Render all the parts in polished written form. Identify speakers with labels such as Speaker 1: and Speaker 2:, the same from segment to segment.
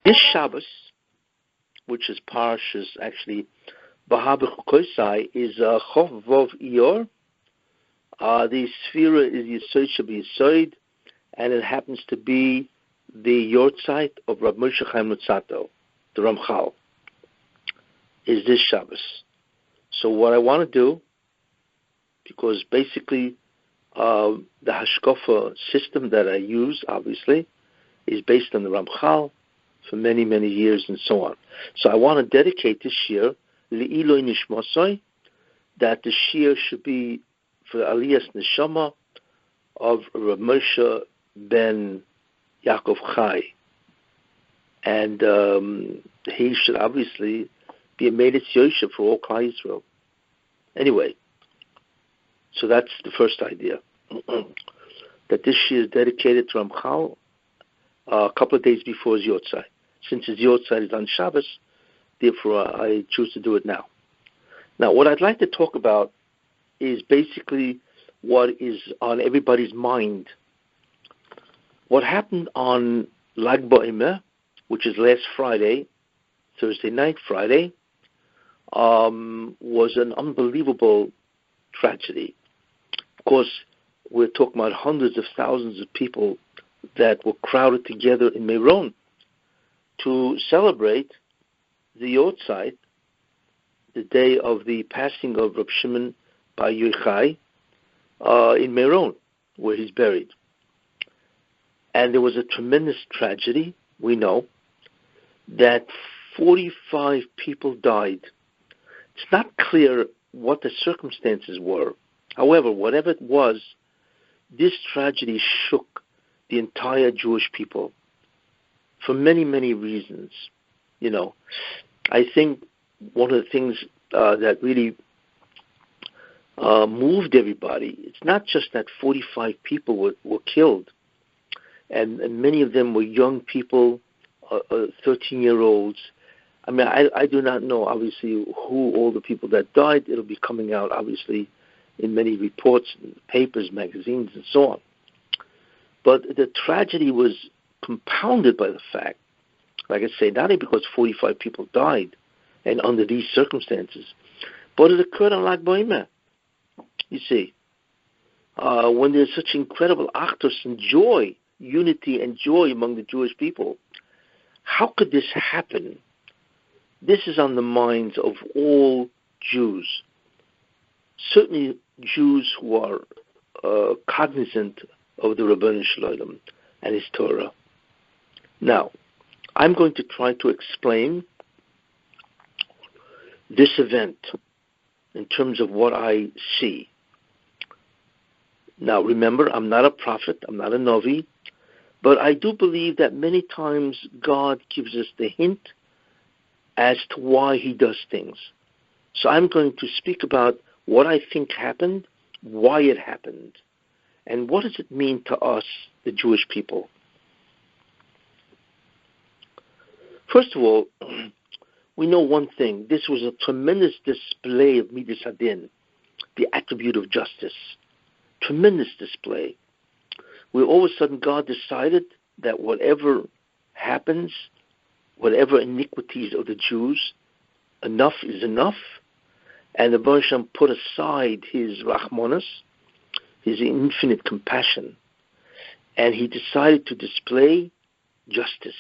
Speaker 1: This Shabbos, which is Parshas actually Bahabechukosai, is Chov Vov Ior. The Sphira is Yisoid Shabi Yisoid, and it happens to be the Yortzeit of Rav Moshe Chaim Luzzatto, the Ramchal, is this Shabbos. So what I want to do, because basically the Hashkafa system that I use, obviously, is based on the Ramchal for many, many years and so on. So I want to dedicate this year, Le'iloi Nishmosoi, that the Shiur should be for Aliyas Neshama of Rav Moshe ben Yaakov Chai. And he should obviously be a Meretz Yosef for all Klal Yisrael. Anyway, so that's the first idea. That this year is dedicated to Ramchal a couple of days before his Yortzeit. Since his Yortzeit is on Shabbos, therefore I choose to do it now. Now, what I'd like to talk about is basically what is on everybody's mind. What happened on Lag BaOmer, which is last Friday, Thursday night, Friday, was an unbelievable tragedy. Of course, we're talking about hundreds of thousands of people that were crowded together in Meron to celebrate the Yortzeit, the day of the passing of Reb Shimon Bar Yochai in Meron, where he's buried. And there was a tremendous tragedy, we know, that 45 people died. It's not clear what the circumstances were. However, whatever it was, this tragedy shook the entire Jewish people for many, many reasons. You know, I think one of the things that really moved everybody, it's not just that 45 people were killed, and many of them were young people, 13-year-olds. I mean, I do not know, obviously, who all the people that died. It'll be coming out, obviously, in many reports, papers, magazines, and so on. But the tragedy was compounded by the fact, like I say, not only because 45 people died and under these circumstances, but it occurred on Lag BaOmer. You see, when there's such incredible achdus and joy, unity and joy among the Jewish people, how could this happen? This is on the minds of all Jews. Certainly Jews who are cognizant of the Rabbi Shalom and his Torah. Now, I'm going to try to explain this event in terms of what I see. Now, remember, I'm not a prophet, I'm not a Novi, but I do believe that many times God gives us the hint as to why he does things. So I'm going to speak about what I think happened, why it happened, and what does it mean to us, the Jewish people. First of all, we know one thing. This was a tremendous display of Midas Hadin, the attribute of justice. Tremendous display. Where all of a sudden God decided that whatever happens, whatever iniquities of the Jews, enough is enough. And the Baruch Hashem put aside his Rachmanis, his infinite compassion, and he decided to display justice.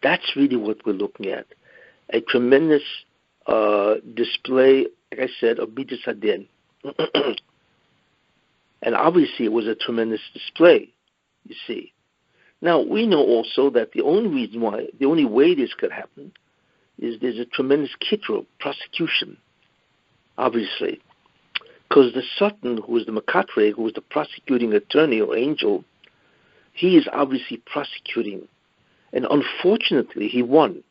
Speaker 1: That's really what we're looking at. A tremendous display, like I said, of Midas Hadin. And obviously it was a tremendous display, you see. Now, we know also that the only way this could happen is there's a tremendous kitro, prosecution, obviously. Because the Satan, who was the Makatre, who was the prosecuting attorney or angel, he is obviously prosecuting. And unfortunately, he won.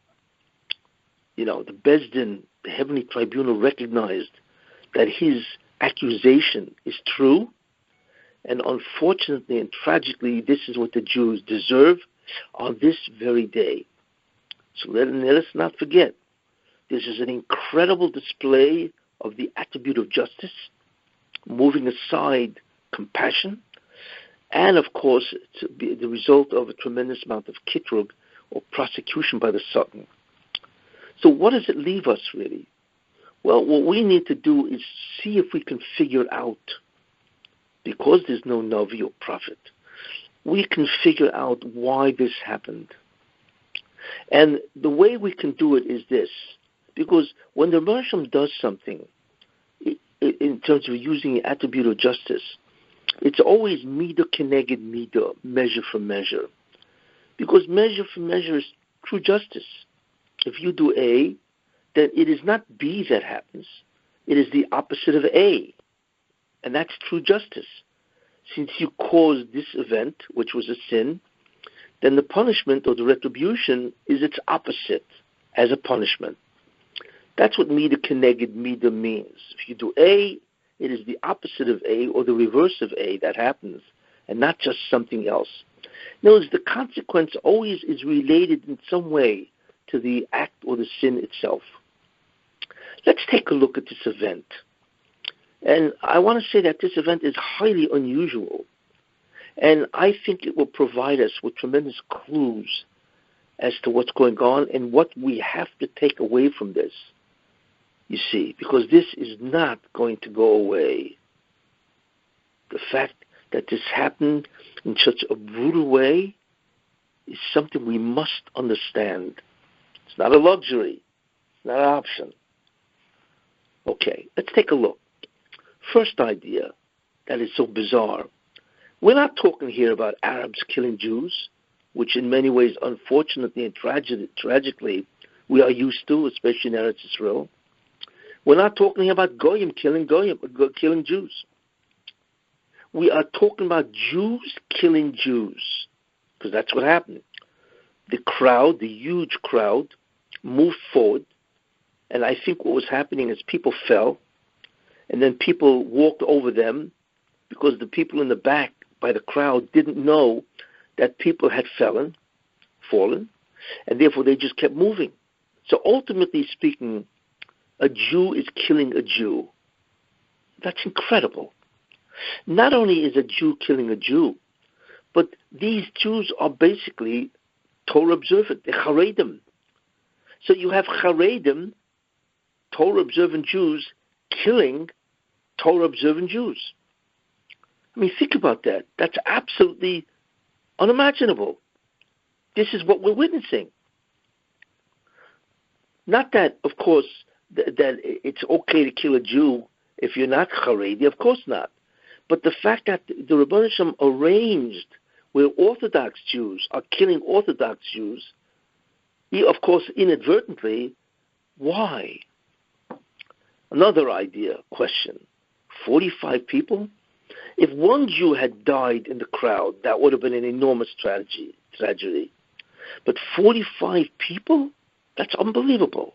Speaker 1: You know, the Bezdin, the heavenly tribunal, recognized that his accusation is true. And unfortunately and tragically, this is what the Jews deserve on this very day. So let us not forget, this is an incredible display of the attribute of justice, moving aside compassion, and of course, it's the result of a tremendous amount of kitrug, or prosecution by the Sultan. So what does it leave us, really? Well, what we need to do is see if we can figure out, because there's no Navi or prophet, we can figure out why this happened. And the way we can do it is this, because when the Meron does something, in terms of using the attribute of justice, it's always midah keneged midah, measure for measure. Because measure for measure is true justice. If you do A, then it is not B that happens. It is the opposite of A. And that's true justice. Since you caused this event, which was a sin, then the punishment or the retribution is its opposite as a punishment. That's what midah keneged midah means. If you do A, it is the opposite of A or the reverse of A that happens, and not just something else. Notice the consequence always is related in some way to the act or the sin itself. Let's take a look at this event. And I want to say that this event is highly unusual. And I think it will provide us with tremendous clues as to what's going on and what we have to take away from this. You see, because this is not going to go away. The fact that this happened in such a brutal way is something we must understand. It's not a luxury. It's not an option. Okay, let's take a look. First idea that is so bizarre. We're not talking here about Arabs killing Jews, which in many ways, unfortunately and tragically, we are used to, especially in Eretz Israel. We're not talking about Goyim killing Jews. We are talking about Jews killing Jews, because that's what happened. The crowd, the huge crowd, moved forward, and I think what was happening is people fell, and then people walked over them, because the people in the back by the crowd didn't know that people had fallen, and therefore they just kept moving. So ultimately speaking, a Jew is killing a Jew. That's incredible. Not only is a Jew killing a Jew, but these Jews are basically Torah observant. They're Haredim. So you have Haredim, Torah observant Jews, killing Torah observant Jews. I mean, think about that. That's absolutely unimaginable. This is what we're witnessing. Not that, of course, that it's okay to kill a Jew if you're not Haredi, of course not. But the fact that the Rabbi Shem arranged where Orthodox Jews are killing Orthodox Jews, of course, inadvertently, why? Another question. 45 people? If one Jew had died in the crowd, that would have been an enormous tragedy. But 45 people? That's unbelievable.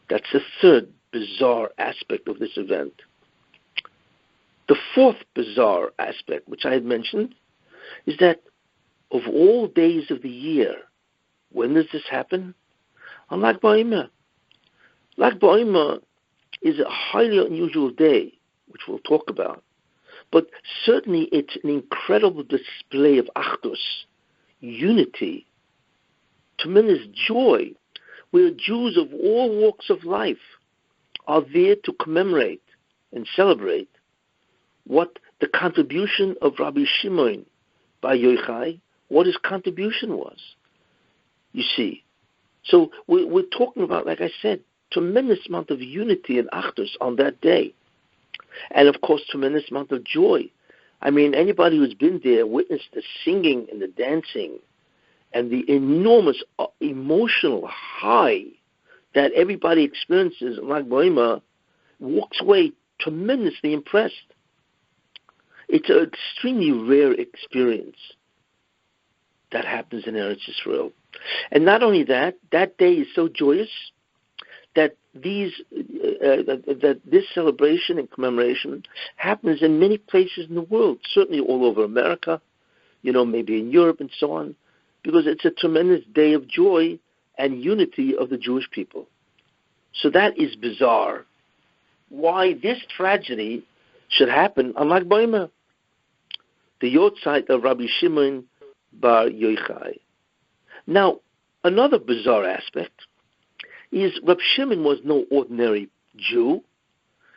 Speaker 1: That's the third bizarre aspect of this event. The fourth bizarre aspect, which I had mentioned, is that of all days of the year, when does this happen? On Lag BaOmer. Lag BaOmer is a highly unusual day, which we'll talk about. But certainly it's an incredible display of achdus, unity, tremendous joy, where Jews of all walks of life are there to commemorate and celebrate what the contribution of Rabbi Shimon Bar Yochai, what his contribution was. You see, so we're talking about, like I said, tremendous amount of unity and achdus on that day. And of course, tremendous amount of joy. I mean, anybody who's been there witnessed the singing and the dancing and the enormous emotional high that everybody experiences in Lag BaOmer, walks away tremendously impressed. It's an extremely rare experience that happens in Eretz Israel. And not only that, that day is so joyous that this celebration and commemoration happens in many places in the world, certainly all over America, maybe in Europe and so on, because it's a tremendous day of joy and unity of the Jewish people. So that is bizarre. Why this tragedy should happen on Lag BaOmer, the Yortzeit of Rabbi Shimon Bar Yochai. Now, another bizarre aspect is Reb Shimon was no ordinary Jew.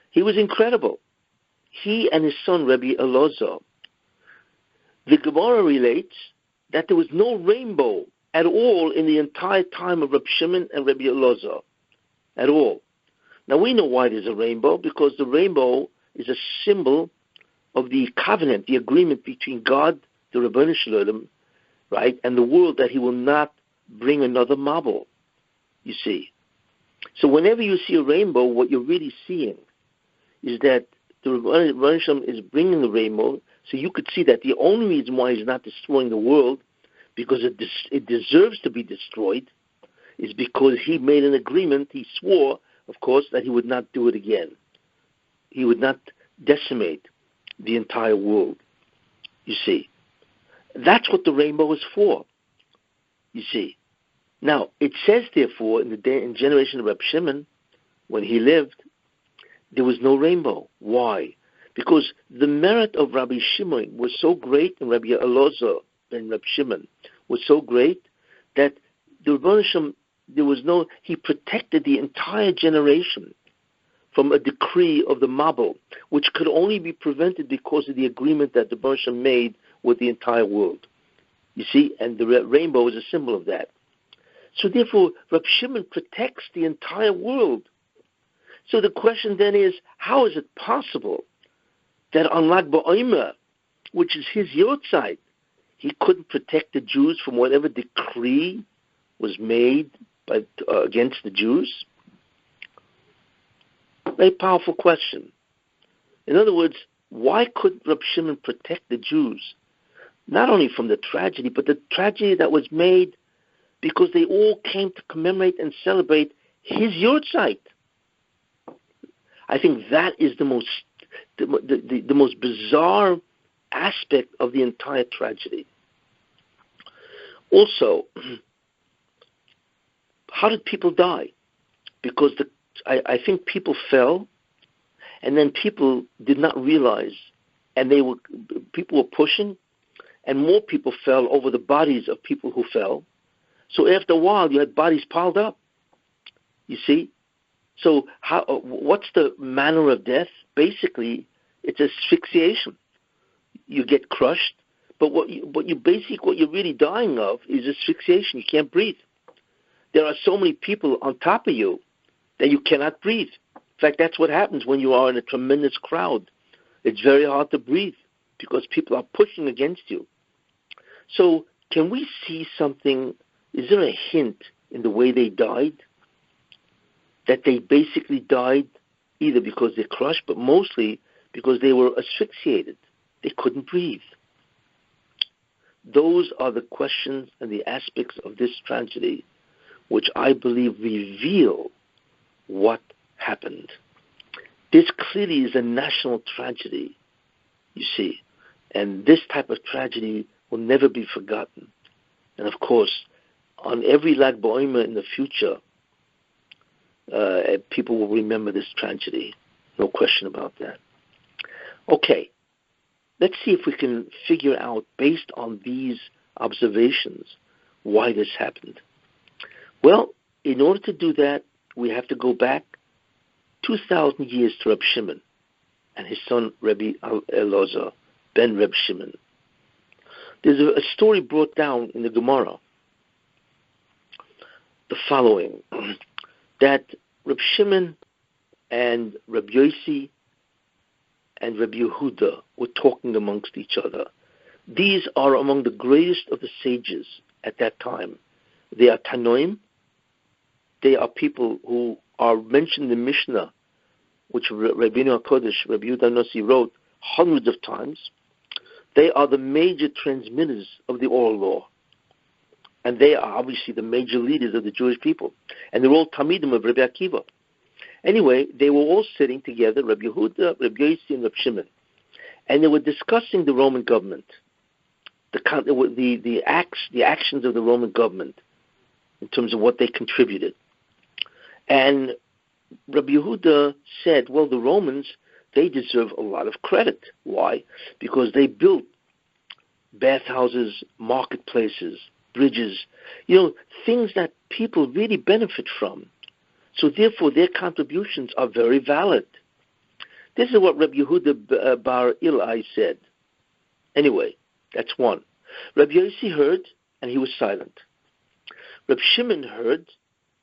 Speaker 1: He was incredible. He and his son, Rabbi Elazar, the Gemara relates that there was no rainbow at all in the entire time of Reb Shimon and Rabbi Elazar, at all. Now, we know why there's a rainbow, because the rainbow is a symbol of the covenant, the agreement between God, the Ribono Shel Olam, right, and the world, that he will not bring another Mabul, you see. So whenever you see a rainbow, what you're really seeing is that the Ribono Shel Olam is bringing the rainbow, so you could see that the only reason why he's not destroying the world, because it deserves to be destroyed, is because he made an agreement, he swore, of course, that he would not do it again. He would not decimate the entire world, you see. That's what the rainbow is for, you see. Now, it says, therefore, in generation of Reb Shimon, when he lived, there was no rainbow. Why? Because the merit of Rabbi Shimon was so great, and Rabbi Elazar and Reb Shimon was so great, that the Ribono Shel Olam, he protected the entire generation from a decree of the Mabul, which could only be prevented because of the agreement that the Ribono Shel Olam made with the entire world. You see, and the rainbow is a symbol of that. So therefore, Reb Shimon protects the entire world. So the question then is, how is it possible that on Lag BaOmer, which is his Yortzeit, he couldn't protect the Jews from whatever decree was made against the Jews? Very powerful question. In other words, why couldn't Reb Shimon protect the Jews? Not only from the tragedy, but the tragedy that was made because they all came to commemorate and celebrate his Yortzeit. I think that is the most bizarre aspect of the entire tragedy. Also, how did people die? Because I think people fell, and then people did not realize, and people were pushing, and more people fell over the bodies of people who fell. So after a while, you had bodies piled up. You see? So what's the manner of death? Basically, it's asphyxiation. You get crushed, but what you're really dying of is asphyxiation. You can't breathe. There are so many people on top of you that you cannot breathe. In fact, that's what happens when you are in a tremendous crowd. It's very hard to breathe because people are pushing against you. So can we see something? Is there a hint in the way they died? That they basically died either because they're crushed, but mostly because they were asphyxiated. They couldn't breathe. Those are the questions and the aspects of this tragedy which I believe reveal what happened. This clearly is a national tragedy, you see, and this type of tragedy will never be forgotten. And of course, on every Lag BaOmer in the future, people will remember this tragedy. No question about that. Okay, let's see if we can figure out, based on these observations, why this happened. Well, in order to do that, we have to go back 2,000 years to Reb Shimon and his son Rabbi Elazar, ben Reb Shimon. There's a story brought down in the Gemara, the following, that Reb Shimon and Reb Yossi and Reb Yehuda were talking amongst each other. These are among the greatest of the sages at that time. They are Tanoim. They are people who are mentioned in the Mishnah, which Rabbeinu HaKodesh, Rabbi Yehuda Nossi, wrote hundreds of times. They are the major transmitters of the oral law. And they are obviously the major leaders of the Jewish people. And they're all Talmidim of Rabbi Akiva. Anyway, they were all sitting together, Rabbi Yehuda, Rabbi Yossi, and Rabbi Shimon. And they were discussing the Roman government, the actions of the Roman government in terms of what they contributed. And Rabbi Yehuda said, well, the Romans, they deserve a lot of credit. Why? Because they built bathhouses, marketplaces, bridges, things that people really benefit from. So therefore, their contributions are very valid. This is what Rabbi Yehuda bar Ilai said. Anyway, that's one. Rabbi Yossi heard, and he was silent. Rabbi Shimon heard,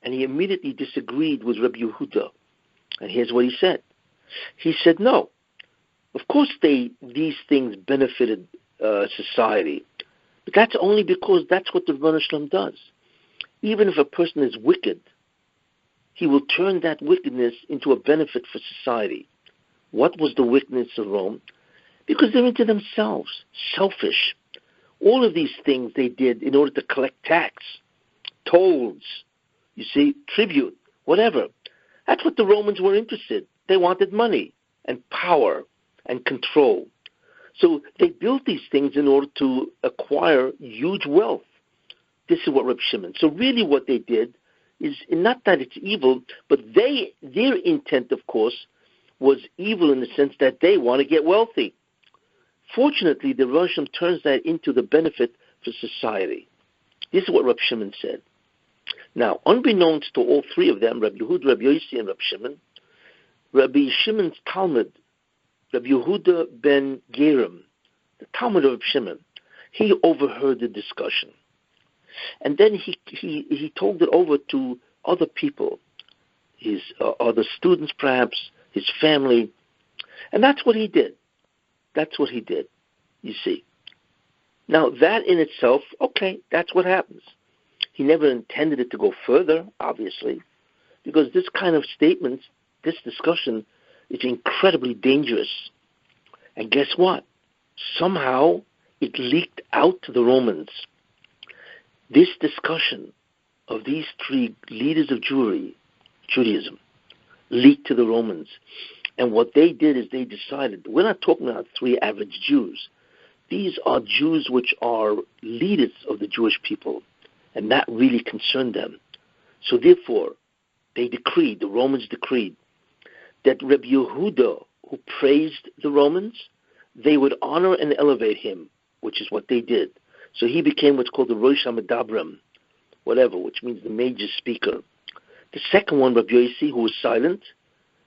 Speaker 1: and he immediately disagreed with Rabbi Yehuda. And here's what he said. He said, no, of course these things benefited society. But that's only because that's what the Rebbeinu Shalom does. Even if a person is wicked, he will turn that wickedness into a benefit for society. What was the wickedness of Rome? Because they're into themselves, selfish. All of these things they did in order to collect tax, tolls, tribute, whatever. That's what the Romans were interested. They wanted money and power and control. So they built these things in order to acquire huge wealth. This is what Reb Shimon. So really what they did is not that it's evil, but their intent, of course, was evil in the sense that they want to get wealthy. Fortunately, the Rosham turns that into the benefit for society. This is what Reb Shimon said. Now, unbeknownst to all three of them, Rabbi Yehuda, Rabbi Yossi, and Reb Shimon, Rabbi Shimon's Talmud, Rabbi Yehuda ben Gerim, the Talmud of Reb Shimon, he overheard the discussion. And then he told it over to other people, his other students perhaps, his family. And that's what he did. That's what he did, you see. Now, that in itself, okay, that's what happens. He never intended it to go further, obviously, because this kind of statement, this discussion, is incredibly dangerous. And guess what? Somehow it leaked out to the Romans. This discussion of these three leaders of Judaism leaked to the Romans. And what they did is they decided, we're not talking about three average Jews. These are Jews which are leaders of the Jewish people, and that really concerned them. So therefore, the Romans decreed, that Rabbi Yehuda, who praised the Romans, they would honor and elevate him, which is what they did. So he became what's called the Rosh HaMedabrim, which means the major speaker. The second one, Rabbi Yossi, who was silent,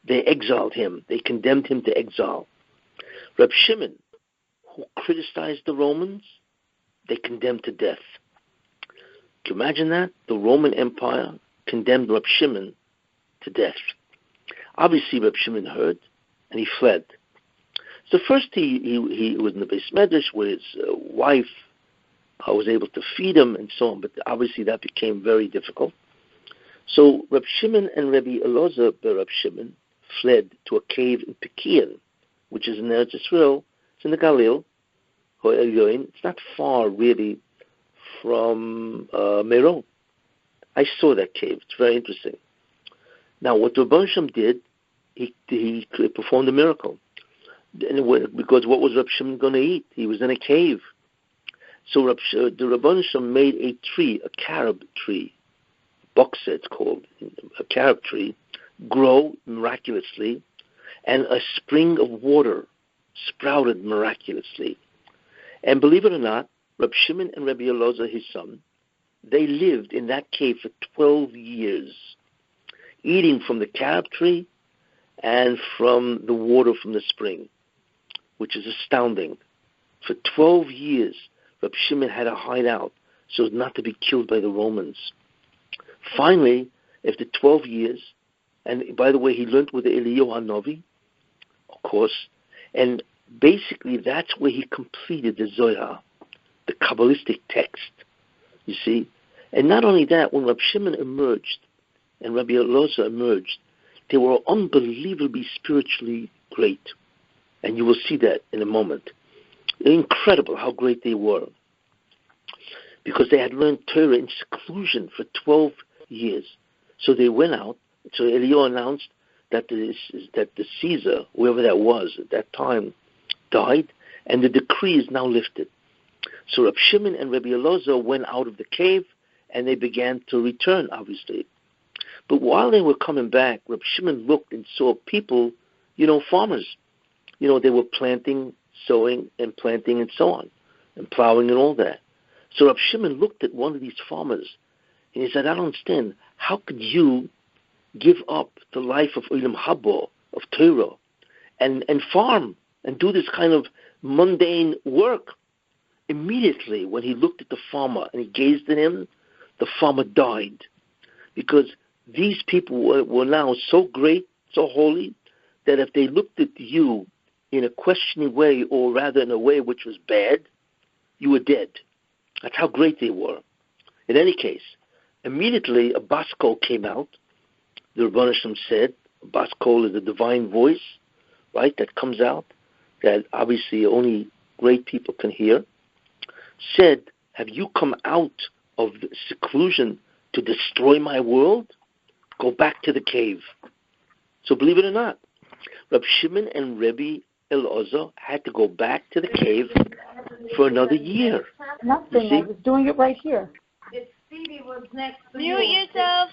Speaker 1: they exiled him. They condemned him to exile. Rabbi Shimon, who criticized the Romans, they condemned to death. Can you imagine that? The Roman Empire condemned Rabbi Shimon to death. Obviously, Rabbi Shimon heard, and he fled. So first he was in the Beis Medrash where his wife was able to feed him and so on, but obviously that became very difficult. So Rabbi Shimon and Rabbi Elazar bar Rabbi Shimon fled to a cave in Pekian, which is in Eretz Yisrael. It's in the Galil. It's not far, really, from Meron. I saw that cave. It's very interesting. Now, what the Rebbeinu Shalom did, he performed a miracle. Because what was Reb Shimon going to eat? He was in a cave. So the Rebbeinu Shalom made a tree, a carob tree, bokse it's called, a carob tree, grow miraculously, and a spring of water sprouted miraculously. And believe it or not, Reb Shimon and Rabbi Elazar, his son, they lived in that cave for 12 years, eating from the carob tree and from the water from the spring, which is astounding. For 12 years, Reb Shimon had to hide out so as not to be killed by the Romans. Finally, after 12 years, and by the way, he learned with the Eliyahu HaNavi, of course, and basically that's where he completed the Zohar, the Kabbalistic text, you see. And not only that, when Reb Shimon emerged and Rabbi Elazar emerged, they were unbelievably spiritually great. And you will see that in a moment. Incredible how great they were. Because they had learned Torah in seclusion for 12 years. So they went out. So Eliyahu announced that the Caesar, whoever that was at that time, died, and the decree is now lifted. So Reb Shimon and Rabbi Elazar went out of the cave, and they began to return, obviously. But while they were coming back, Reb Shimon looked and saw people, farmers. They were planting, sowing, and planting, and so on, and plowing and all that. So Rab Shimon looked at one of these farmers, and he said, I don't understand. How could you give up the life of Olam Haba, of Torah, and farm, and do this kind of mundane work? Immediately, when he looked at the farmer and he gazed at him, the farmer died. Because these people were now so great, so holy, that if they looked at you in a questioning way, or rather in a way which was bad, you were dead. That's how great they were. In any case, immediately a bas kol came out. The Rebbeinu Shem said, a bas kol is a divine voice, right, that comes out, that obviously only great people can hear, said, have you come out of the seclusion to destroy my world? Go back to the cave. So believe it or not, Rab Shimon and Rabbi Elazar had to go back to the cave for another year.
Speaker 2: Nothing. I was doing it right here.
Speaker 3: Stevie was next to
Speaker 4: Mute yourself.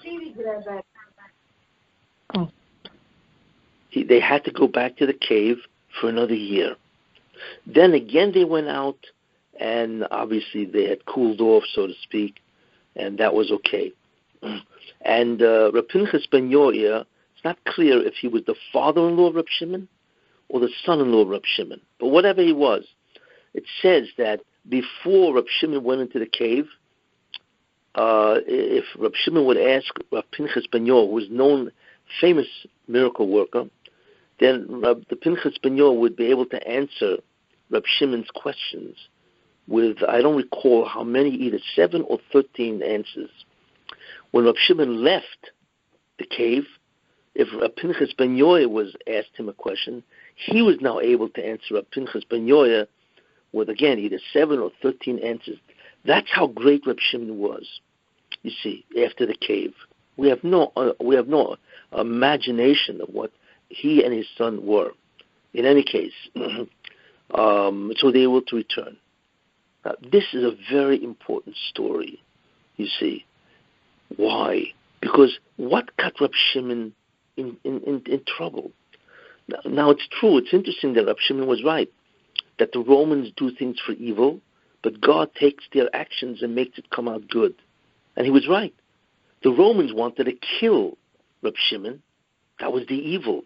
Speaker 2: Oh.
Speaker 1: They had to go back to the cave for another year. Then again they went out, and obviously they had cooled off, so to speak, and that was okay. And Reb Pinchas ben Yoria, it's not clear if he was the father-in-law of Reb Shimon or the son-in-law of Reb Shimon. But whatever he was, it says that before Reb Shimon went into the cave, if Reb Shimon would ask Reb Pinchas ben Yoria, who was known, famous miracle worker, then the Pinchas ben Yoria would be able to answer Reb Shimon's questions with, I don't recall how many, either 7 or 13 answers. When Reb Shimon left the cave, if Reb Pinchas ben Yoria asked him a question, he was now able to answer Reb Pinchas ben Yoria with, again, either 7 or 13 answers. That's how great Reb Shimon was. You see, after the cave, we have no imagination of what he and his son were. In any case, so they were able to return. Now, this is a very important story. You see, why? Because what got Reb Shimon in trouble? Now it's true. It's interesting that Reb Shimon was right, that the Romans do things for evil, but God takes their actions and makes it come out good. And he was right. The Romans wanted to kill Reb Shimon. That was the evil.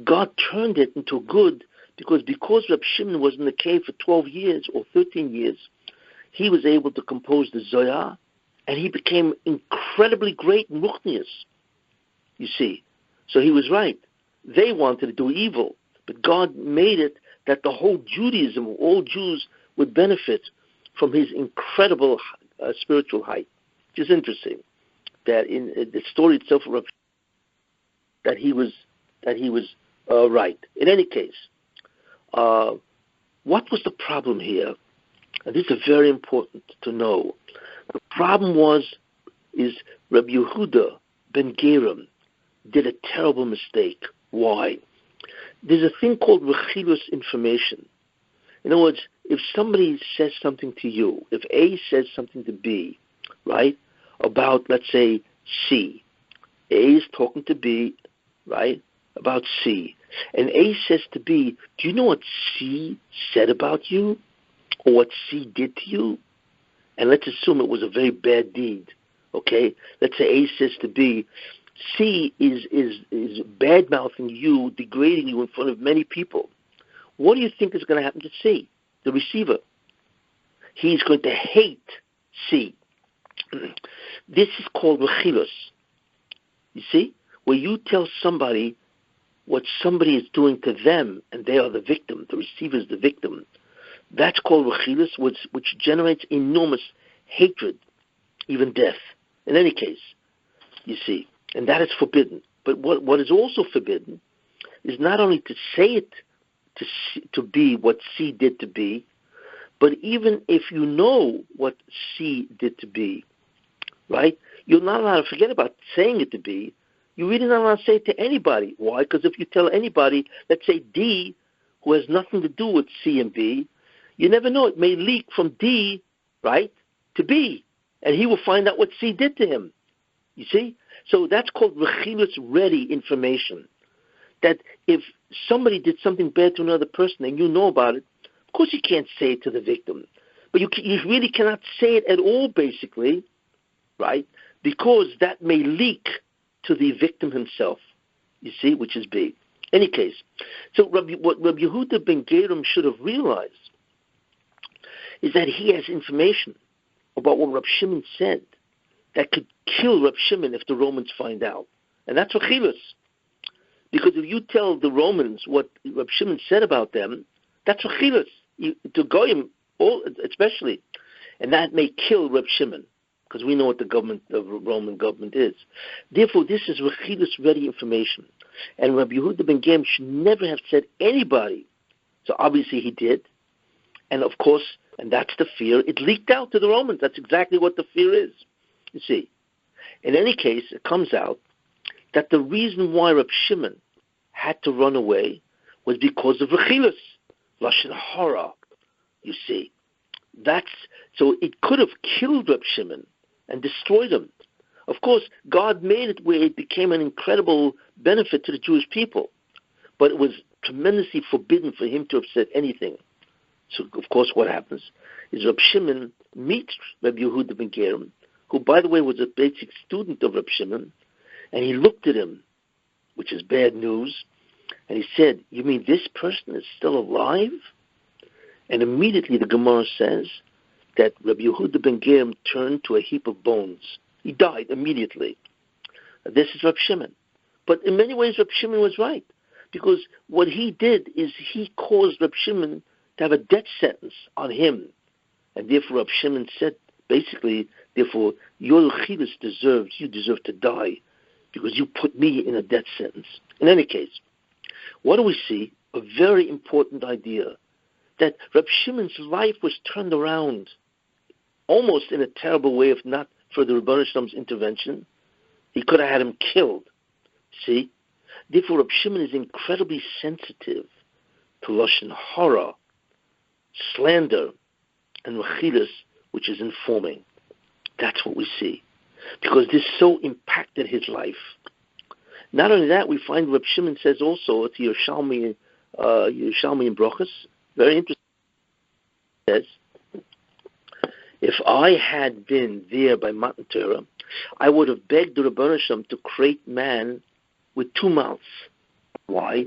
Speaker 1: God turned it into good because Reb Shimon was in the cave for 12 years or 13 years, he was able to compose the Zohar, and he became incredibly great in Ruchnius. You see. So he was right. They wanted to do evil, but God made it that the whole Judaism, all Jews, would benefit from his incredible spiritual height. Which is interesting, that in the story itself, that he was right. In any case, what was the problem here? And this is very important to know. The problem is Rabbi Yehuda ben Gerim did a terrible mistake. Why? There's a thing called rechilus information. In other words, if somebody says something to you, if A says something to B, right, about, let's say, C. A is talking to B, right, about C. And A says to B, do you know what C said about you? Or what C did to you? And let's assume it was a very bad deed, okay? Let's say A says to B, C is bad-mouthing you, degrading you in front of many people. What do you think is going to happen to C, the receiver? He's going to hate C. This is called rechilus. You see? Where you tell somebody what somebody is doing to them, and they are the victim, the receiver is the victim. That's called rechilus, which generates enormous hatred, even death. In any case, you see, and that is forbidden. But what is also forbidden is not only to say it to B what C did to B, but even if you know what C did to B, right? You're not allowed to forget about saying it to B. You're really not allowed to say it to anybody. Why? Because if you tell anybody, let's say D, who has nothing to do with C and B, you never know. It may leak from D, right, to B, and he will find out what C did to him. You see? So that's called rechilus ready information. That if somebody did something bad to another person and you know about it, of course you can't say it to the victim. But you really cannot say it at all, basically, right? Because that may leak to the victim himself, you see, which is big. Any case, so what Rabbi Yehuda ben Gerim should have realized is that he has information about what Rab Shimon said that could kill Rab Shimon if the Romans find out. And that's Rechilus. Because if you tell the Romans what Rab Shimon said about them, that's Rechilus. To Goyim, especially. And that may kill Rab Shimon, because we know what the Roman government is. Therefore, this is Rechilus-ready information. And Rabbi Yehuda ben Gerim should never have said anybody. So obviously he did. And of course, and that's the fear, it leaked out to the Romans. That's exactly what the fear is, you see. In any case, it comes out that the reason why Rab Shimon had to run away was because of Rechilus, Lashon Hara, you see. So it could have killed Rab Shimon and destroyed him. Of course, God made it where it became an incredible benefit to the Jewish people. But it was tremendously forbidden for him to have said anything. So, of course, what happens is Rab Shimon meets Rabbi Yehuda ben Gerim, who, by the way, was a basic student of Rab Shimon, and he looked at him, which is bad news, and he said, "You mean this person is still alive?" And immediately the Gemara says that Rabbi Yehuda ben Gerim turned to a heap of bones. He died immediately. This is Rab Shimon. But in many ways, Rab Shimon was right, because what he did is he caused Rab Shimon to have a death sentence on him. And therefore, Rab Shimon said, basically, therefore, your Chilus you deserve to die, because you put me in a death sentence. In any case, what do we see? A very important idea, that Rab Shimon's life was turned around, almost in a terrible way, if not for the Rebbeinu Shalom's intervention. He could have had him killed. See? Therefore, Rab Shimon is incredibly sensitive to Lashon Hara, slander, and Rechilus, which is informing. That's what we see. Because this so impacted his life. Not only that, we find Rab Shimon says also to Yerushalmi and Brochus, very interesting, says, if I had been there by Matan Torah, I would have begged the Rebbeinu Shalom to create man with two mouths. Why?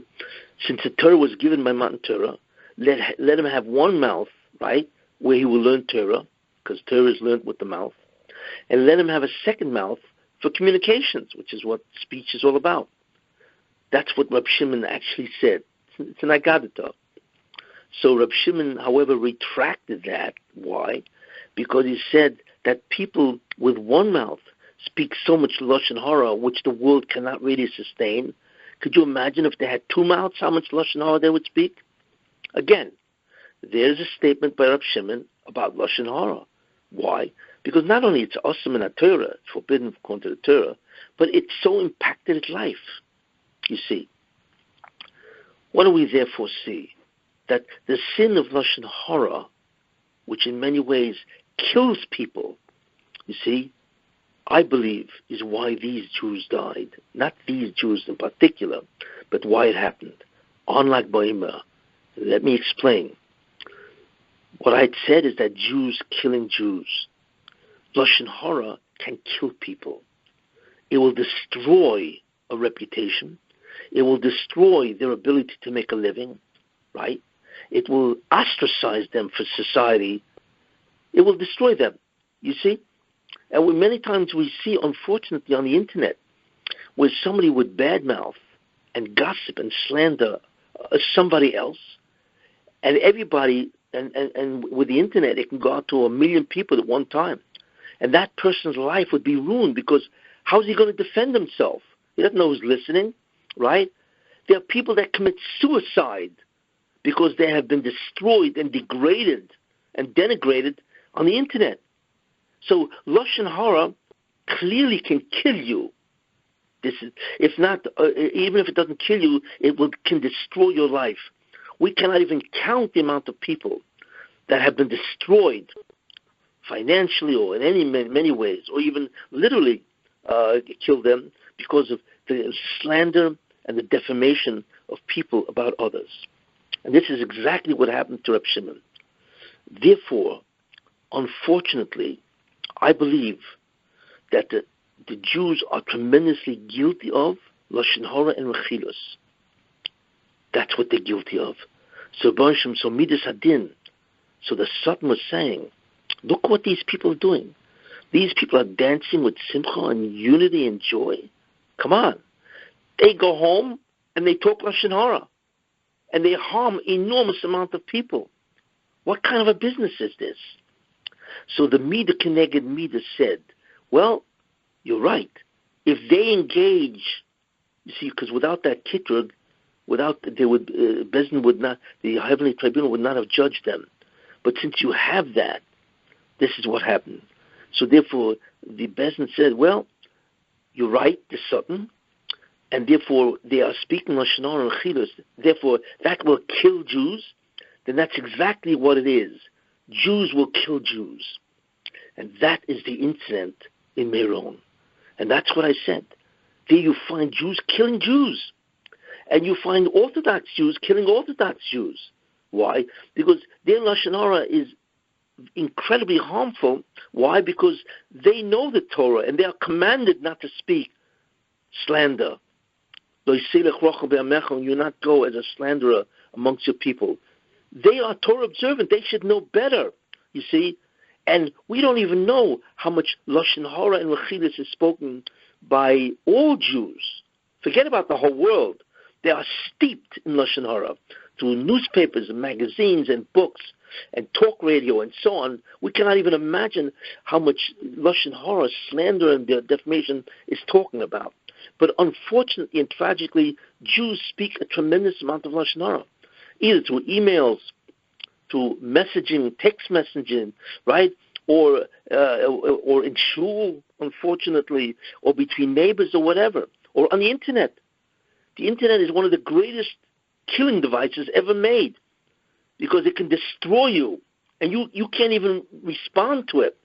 Speaker 1: Since the Torah was given by Matan Torah, let him have one mouth, right, where he will learn Torah, because Torah is learned with the mouth, and let him have a second mouth for communications, which is what speech is all about. That's what Rab Shimon actually said. It's an Agadata. So Rab Shimon, however, retracted that. Why? Because he said that people with one mouth speak so much Lashon Hara, which the world cannot really sustain. Could you imagine if they had two mouths, how much Lashon Hara they would speak? Again, there's a statement by Rab Shimon about Lashon Hara. Why? Because not only it's awesome in the Torah, it's forbidden according to the Torah, but it so impacted his life, you see. What do we therefore see? That the sin of Lashon Hara, which in many ways kills people, you see, I believe is why these Jews died. Not these Jews in particular, but why it happened. Unlike Bohemia. Let me explain. What I said is that Jews killing Jews. Lashon Hara can kill people. It will destroy a reputation. It will destroy their ability to make a living, right? It will ostracize them for society. It will destroy them, you see? And many times we see, unfortunately, on the internet, where somebody would badmouth and gossip and slander somebody else, and everybody, and with the internet, it can go out to 1 million people at one time. And that person's life would be ruined, because how is he going to defend himself? He doesn't know who's listening, right? There are people that commit suicide because they have been destroyed and degraded and denigrated on the internet. So Lashon Hara clearly can kill you. This is, if not, even if it doesn't kill you, can destroy your life. We cannot even count the amount of people that have been destroyed financially or in many ways, or even literally kill them because of the slander and the defamation of people about others. And this is exactly what happened to Reb Shimon. Therefore, unfortunately, I believe that the Jews are tremendously guilty of Lashon Hara and Rechilus. That's what they're guilty of. So Midas Hadin. So the Satan was saying, look what these people are doing. These people are dancing with simcha and unity and joy. Come on. They go home and they talk Lashon Hara. And they harm enormous amount of people. What kind of a business is this? So the Mida Keneged Mida said, well, you're right. If they engage, you see, because without that kitrug, Bezdin would not, the heavenly tribunal would not have judged them. But since you have that, this is what happened. So therefore, the Bezdin said, well, you're right, the Satan, and therefore they are speaking Lashon Hara and Chilus. Therefore, that will kill Jews. Then that's exactly what it is. Jews will kill Jews. And that is the incident in Meron. And that's what I said. There you find Jews killing Jews. And you find Orthodox Jews killing Orthodox Jews. Why? Because their Lashon Hara is incredibly harmful. Why? Because they know the Torah and they are commanded not to speak slander. You not go as a slanderer amongst your people. They are Torah observant. They should know better, you see. And we don't even know how much Lashon Hara and Rechilus is spoken by all Jews. Forget about the whole world. They are steeped in Lashon Hara through newspapers and magazines and books and talk radio and so on. We cannot even imagine how much Lashon Hara, slander and defamation is talking about. But unfortunately and tragically, Jews speak a tremendous amount of Lashon Hara, either through emails, through messaging, text messaging, right? Or in shul, unfortunately, or between neighbors or whatever, or on the internet. The internet is one of the greatest killing devices ever made because it can destroy you, and you can't even respond to it.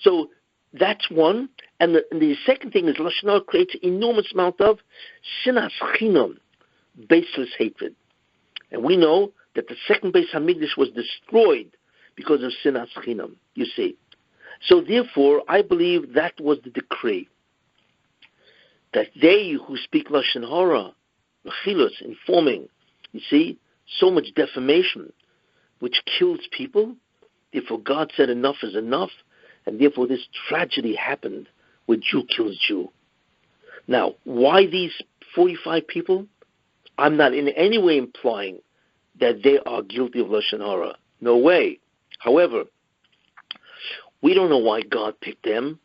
Speaker 1: So that's one. And the second thing is Lashon Hara creates an enormous amount of sinas chinam, baseless hatred. And we know that the second Beis Hamikdash was destroyed because of sinas chinam, you see. So therefore, I believe that was the decree, that they who speak Lashon Hara, Rechilus, informing, you see, so much defamation, which kills people, therefore God said enough is enough, and therefore this tragedy happened where Jew kills Jew. Now, why these 45 people? I'm not in any way implying that they are guilty of Lashon Hara. No way. However, we don't know why God picked them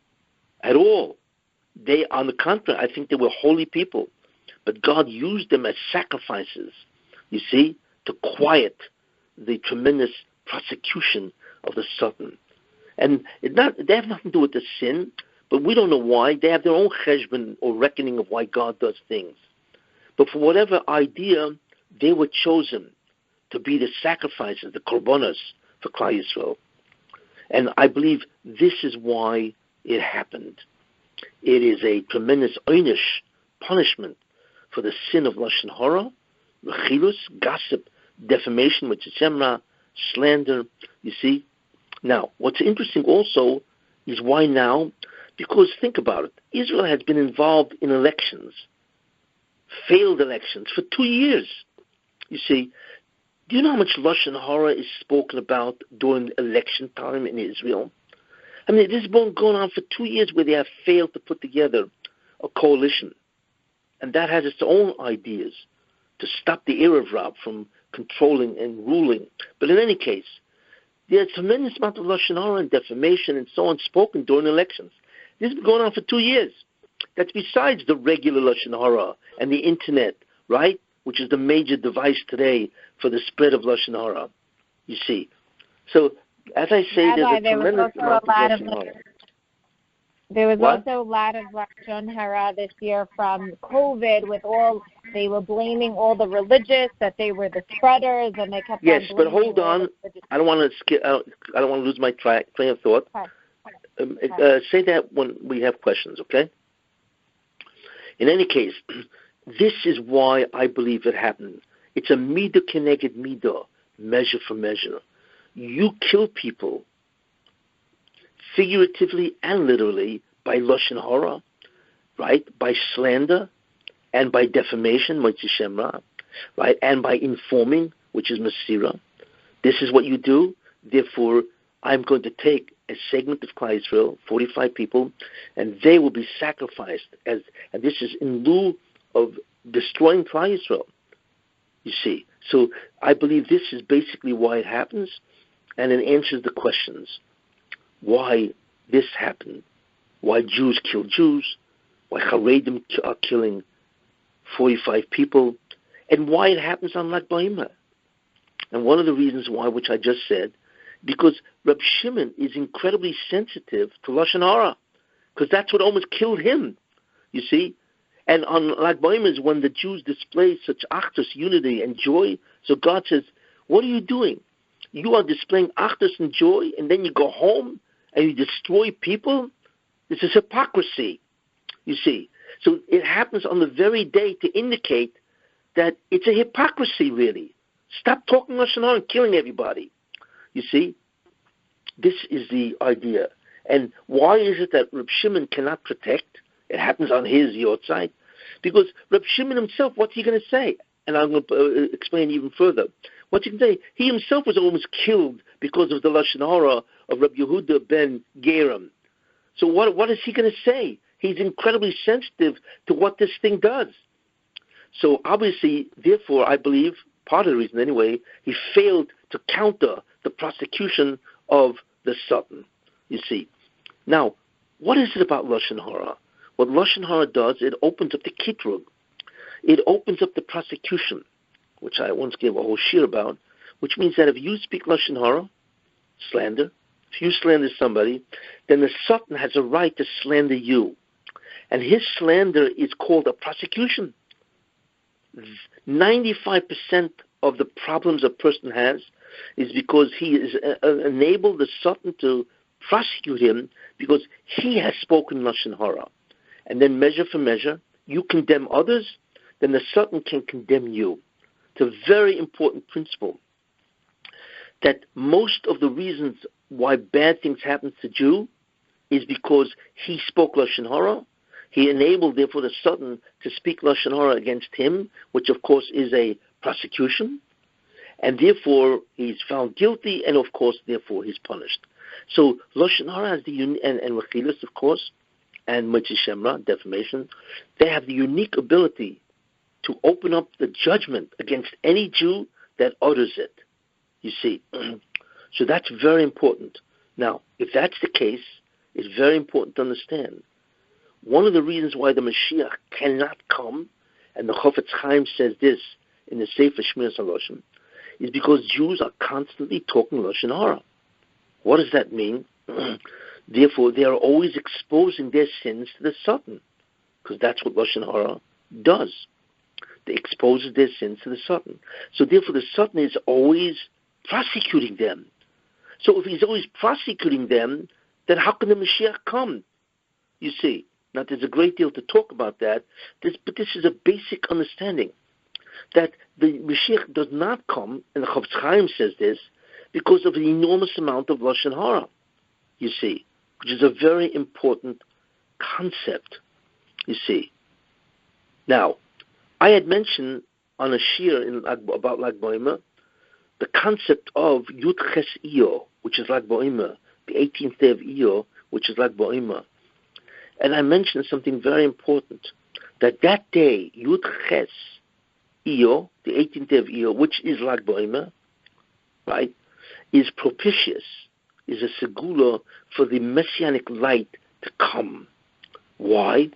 Speaker 1: at all. They, on the contrary, I think they were holy people. But God used them as sacrifices, you see, to quiet the tremendous prosecution of the Satan. And they have nothing to do with the sin, but we don't know why. They have their own cheshbon or reckoning of why God does things. But for whatever idea, they were chosen to be the sacrifices, the korbanos for Klal Yisrael. And I believe this is why it happened. It is a tremendous einish punishment for the sin of Lashon Hara, Rechilus, gossip, defamation, which is Shemra, slander, you see. Now, what's interesting also is why now? Because think about it. Israel has been involved in elections, failed elections, for 2 years. You see, do you know how much Lashon Hara is spoken about during election time in Israel? I mean, this has been going on for 2 years where they have failed to put together a coalition. And that has its own ideas to stop the Erev Rab from controlling and ruling. But in any case, there's a tremendous amount of Lashon Hara and defamation and so on spoken during elections. This has been going on for 2 years. That's besides the regular Lashon Hara and the internet, right? Which is the major device today for the spread of Lashon Hara, you see. So, as I say,
Speaker 4: Rabbi,
Speaker 1: there's a tremendous amount of Lashon Hara.
Speaker 4: There was also a lot of Lashon Hara this year from COVID they were blaming all the religious, that they were the spreaders, and they kept
Speaker 1: Yes,
Speaker 4: on
Speaker 1: but hold on. I don't want to skip. I don't want to lose my train of thought.
Speaker 4: Okay.
Speaker 1: Say that when we have questions, okay? In any case, this is why I believe it happened. It's a midah keneged midah, measure for measure. You kill people, figuratively and literally, by Lashon Hara, right? By slander and by defamation, Motzi Shem Ra, right? And by informing, which is Masira. This is what you do. Therefore, I'm going to take a segment of Klal Yisrael, 45 people, and they will be sacrificed. And this is in lieu of destroying Klal Yisrael. You see. So I believe this is basically why it happens, and it answers the questions. Why this happened, why Jews kill Jews, why Haredim are killing 45 people, and why it happens on Lag BaOmer. And one of the reasons why, which I just said, because Reb Shimon is incredibly sensitive to Lashon Hara, because that's what almost killed him, you see. And on Lag BaOmer is when the Jews display such achdus, unity, and joy. So God says, what are you doing? You are displaying achdus and joy, and then you go home and you destroy people? This is hypocrisy, you see. So it happens on the very day to indicate that it's a hypocrisy, really. Stop talking Lashon Hara and killing everybody. You see? This is the idea. And why is it that Reb Shimon cannot protect? It happens on his yortzeit. Because Reb Shimon himself, what's he going to say? And I'm going to explain even further. What's he going to say? He himself was almost killed because of the Lashon Hara of Reb Yehuda ben Geram. So what is he going to say? He's incredibly sensitive to what this thing does. So obviously, therefore, I believe, part of the reason anyway, he failed to counter the prosecution of the Satan, you see. Now, what is it about Lashon Hara? What Lashon Hara does, it opens up the kitrug. It opens up the prosecution, which I once gave a whole shiur about, which means that if you speak Lashon Hara, slander, if you slander somebody, then the Satan has a right to slander you. And his slander is called a prosecution. 95% of the problems a person has is because he is enabled the Satan to prosecute him because he has spoken Lashon Hara. And then measure for measure, you condemn others, then the Satan can condemn you. It's a very important principle that most of the reasons why bad things happen to Jew is because he spoke Lashon Hara. He enabled, therefore, the Satan to speak Lashon Hara against him, which, of course, is a prosecution. And therefore, he's found guilty, and, of course, therefore, he's punished. So Lashon Hara has the and Rechilas, of course, and Motzi Shem Ra, defamation, they have the unique ability to open up the judgment against any Jew that utters it. You see. So that's very important. Now, if that's the case, it's very important to understand. One of the reasons why the Mashiach cannot come, and the Chofetz Chaim says this in the Sefer Shmiras HaLashon, is because Jews are constantly talking Lashon Hara. What does that mean? Therefore, they are always exposing their sins to the Satan, because that's what Lashon Hara does. They expose their sins to the Satan. So therefore, the Satan is always prosecuting them. So if he's always prosecuting them, then how can the Mashiach come? You see. Now, there's a great deal to talk about that, but this is a basic understanding, that the Mashiach does not come, and the Chofetz Chaim says this, because of the enormous amount of Lashon Hara, you see, which is a very important concept, you see. Now, I had mentioned on a shiur about Lag BaOmer the concept of Yud Ches Iyar, which is Lag BaOmer, the 18th day of Iyar, which is Lag BaOmer. And I mentioned something very important, that day, Yud Ches Iyar, the 18th day of Iyar, which is Lag BaOmer, right, is propitious, is a segula for the messianic light to come. Why?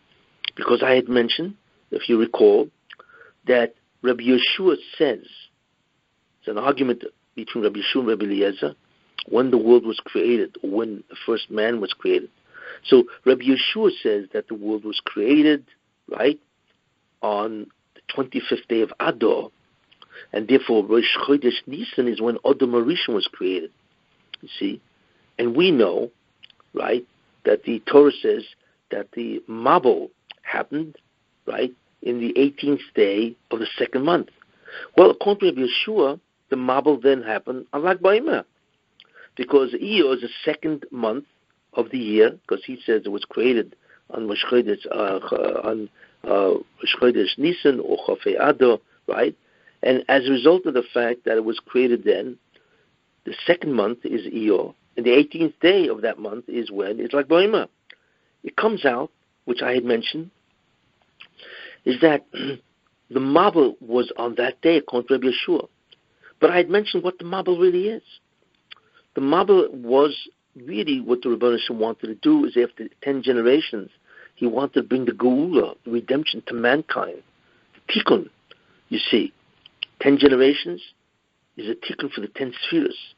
Speaker 1: Because I had mentioned, if you recall, that Rabbi Yeshua says, it's an argument between Rabbi Yeshua and Rabbi Eliezer, when the world was created, or when the first man was created. So Rabbi Yeshua says that the world was created, right, on the 25th day of Adar, and therefore Rosh Chodesh Nisan is when Adam HaRishon was created, you see. And we know, right, that the Torah says that the Mabul happened, right, in the 18th day of the second month. Well, according to Rabbi Yeshua, the Mabul then happened on Lag BaOmer, because Iyar is the second month of the year, because he says it was created on Rosh Chodesh Nisan or Chafei Adar, right? And as a result of the fact that it was created then, the second month is Iyar, and the 18th day of that month is when it's like Boima. It comes out, which I had mentioned, is that the Mabel was on that day, according to Rabbi Yeshua. But I had mentioned what the Mabel really is. The Mabel was really what the Rebbeinu Shem wanted to do, is after 10 generations, he wanted to bring the Geula, the redemption to mankind, the Tikkun. You see, 10 generations is a Tikkun for the 10 spheres,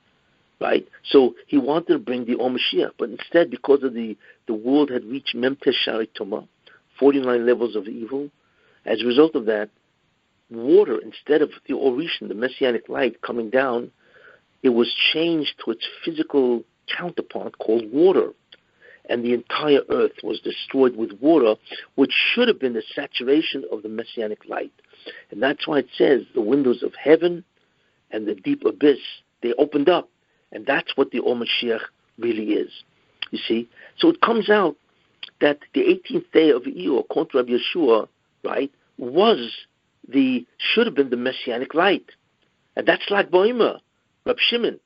Speaker 1: right? So he wanted to bring the Or Mashiach, but instead, because of the world had reached Memtesh Shari Toma, 49 levels of evil, as a result of that, water, instead of the Orishan, the Messianic light coming down, it was changed to its physical counterpart called water. And the entire earth was destroyed with water, which should have been the saturation of the Messianic light. And that's why it says the windows of heaven and the deep abyss, they opened up. And that's what the Or Mashiach really is. You see? So it comes out that the 18th day of Iyar, according to Rabbi Yeshua, right, should have been the Messianic light. And that's like Boima, Rab Shimon. In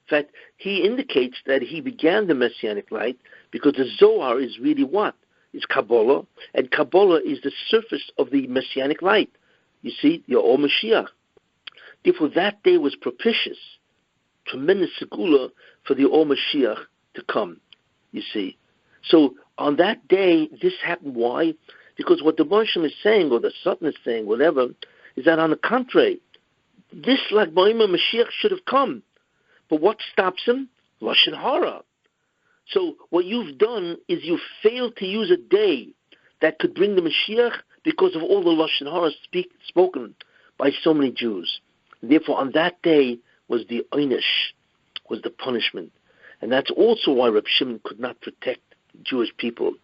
Speaker 1: fact, he indicates that he began the Messianic light because the Zohar is really what? It's Kabbalah, and Kabbalah is the surface of the Messianic light. You see, the Or Mashiach. Therefore, that day was propitious, tremendous segula for the Or Mashiach to come, you see. So, on that day, this happened. Why? Because what the Moshe is saying, or the Satan is saying, whatever, is that on the contrary, this, like Boima Mashiach, should have come. But what stops him? Lashon Hara. So what you've done is you failed to use a day that could bring the Mashiach because of all the Lashon Hara spoken by so many Jews. Therefore, on that day was the Einish, was the punishment. And that's also why Reb Shimon could not protect Jewish people.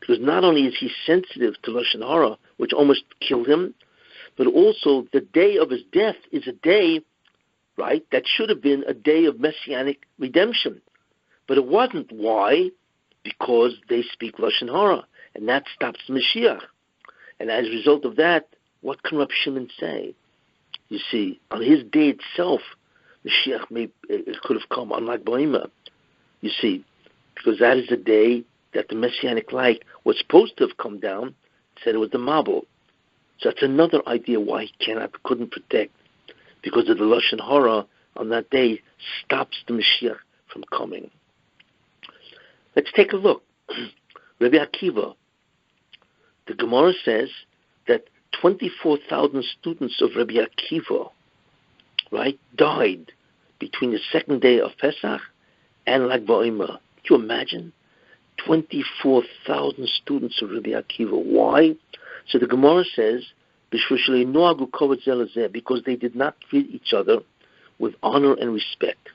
Speaker 1: Because not only is he sensitive to Lashon Hara, which almost killed him, but also the day of his death is a day, right, that should have been a day of Messianic redemption. But it wasn't. Why? Because they speak Lashon Hara, and that stops Mashiach. And as a result of that, what can Rab Shimon say? You see, on his day itself, Mashiach could have come, unlike Boima. You see, because that is the day that the Messianic light was supposed to have come down, said it was the Mabul. So that's another idea why he couldn't protect, because of the Lashon Hara on that day stops the Mashiach from coming. Let's take a look. Rabbi Akiva, the Gemara says that 24,000 students of Rabbi Akiva, right, died between the second day of Pesach and Lag BaOmer. Can you imagine? 24,000 students of Rabbi Akiva. Why? So the Gemara says, because they did not treat each other with honor and respect,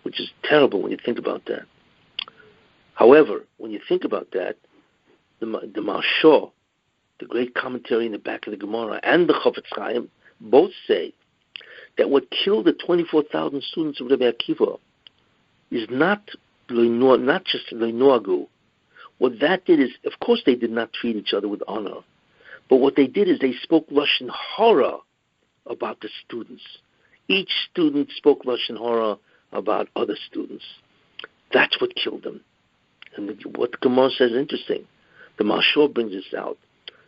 Speaker 1: which is terrible when you think about that. However, when you think about that, the Maharsha, the great commentary in the back of the Gemara, and the Chofetz Chaim both say that what killed the 24,000 students of Rabbi Akiva is not just Leinoagu. What that did is, of course, they did not treat each other with honor, but what they did is they spoke Lashon Hara about the students. Each student spoke Lashon Hara about other students. That's what killed them. And what the Gemara says is interesting. The Maharsha brings this out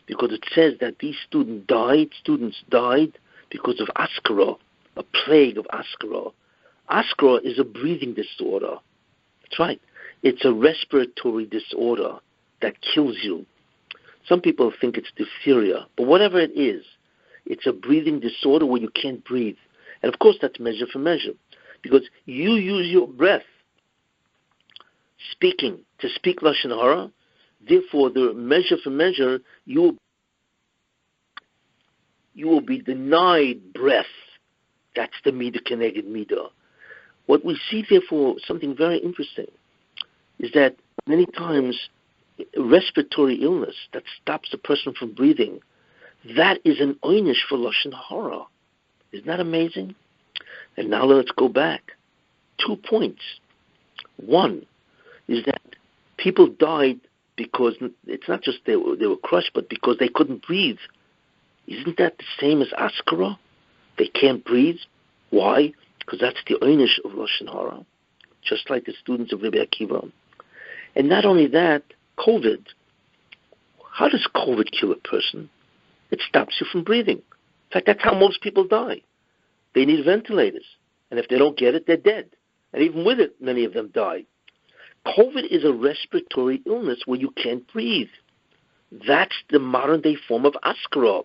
Speaker 1: because it says that these students died because of Askara, a plague of Askara. Askara is a breathing disorder. That's right. It's a respiratory disorder that kills you. Some people think it's diphtheria, but whatever it is, it's a breathing disorder where you can't breathe. And of course that's measure for measure, because you use your breath to speak Lashon Hara, therefore the measure for measure, you will be denied breath. That's the Midah Keneged Midah. What we see, therefore, something very interesting, is that many times respiratory illness that stops the person from breathing, that is an oynish for Lashon Hara. Isn't that amazing? And now let's go back. 2 points. One, is that people died because it's not just they were crushed, but because they couldn't breathe. Isn't that the same as Askara? They can't breathe. Why? Because that's the einish of Lashon Hara, just like the students of Rabbi Akiva. And not only that, COVID. How does COVID kill a person? It stops you from breathing. In fact, that's how most people die. They need ventilators. And if they don't get it, they're dead. And even with it, many of them die. COVID is a respiratory illness where you can't breathe. That's the modern-day form of Askara.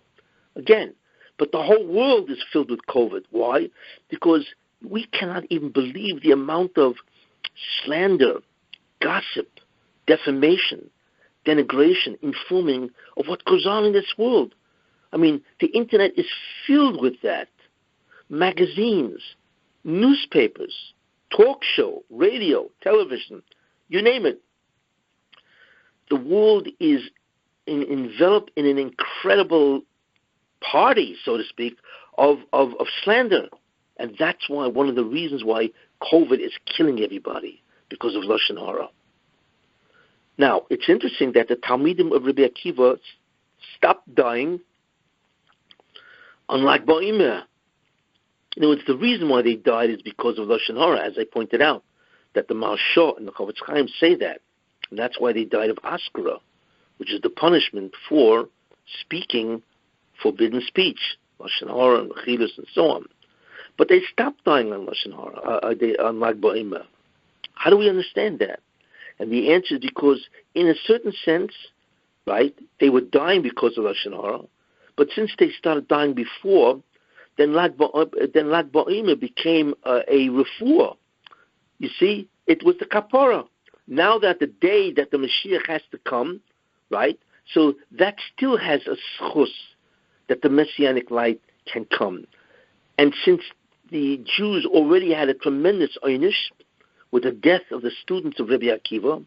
Speaker 1: Again, but the whole world is filled with COVID. Why? Because we cannot even believe the amount of slander, gossip, defamation, denigration, informing of what goes on in this world. I mean, the internet is filled with that. Magazines, newspapers, talk show, radio, television, you name it. The world is enveloped in an incredible party, so to speak, of slander. And that's why one of the reasons why COVID is killing everybody, because of Lashon Hara. Now, it's interesting that the Talmidim of Rabbi Akiva stopped dying on Lag BaOmer. You know, it's the reason why they died is because of Lashon Hara, as I pointed out, that the Maharsha and the Chavetz Chaim say that. And that's why they died of Askara, which is the punishment for speaking forbidden speech, Lashon Hara and Chilus and so on. But they stopped dying on Lashon Hara, on Lag BaOmer. How do we understand that? And the answer is because, in a certain sense, right, they were dying because of Lashon Hara, but since they started dying before, then Lag BaOmer became a refuah. You see, it was the kapara. Now that the day that the Mashiach has to come, right, so that still has a schus, that the Messianic light can come. And since the Jews already had a tremendous einish with the death of the students of Rabbi Akiva,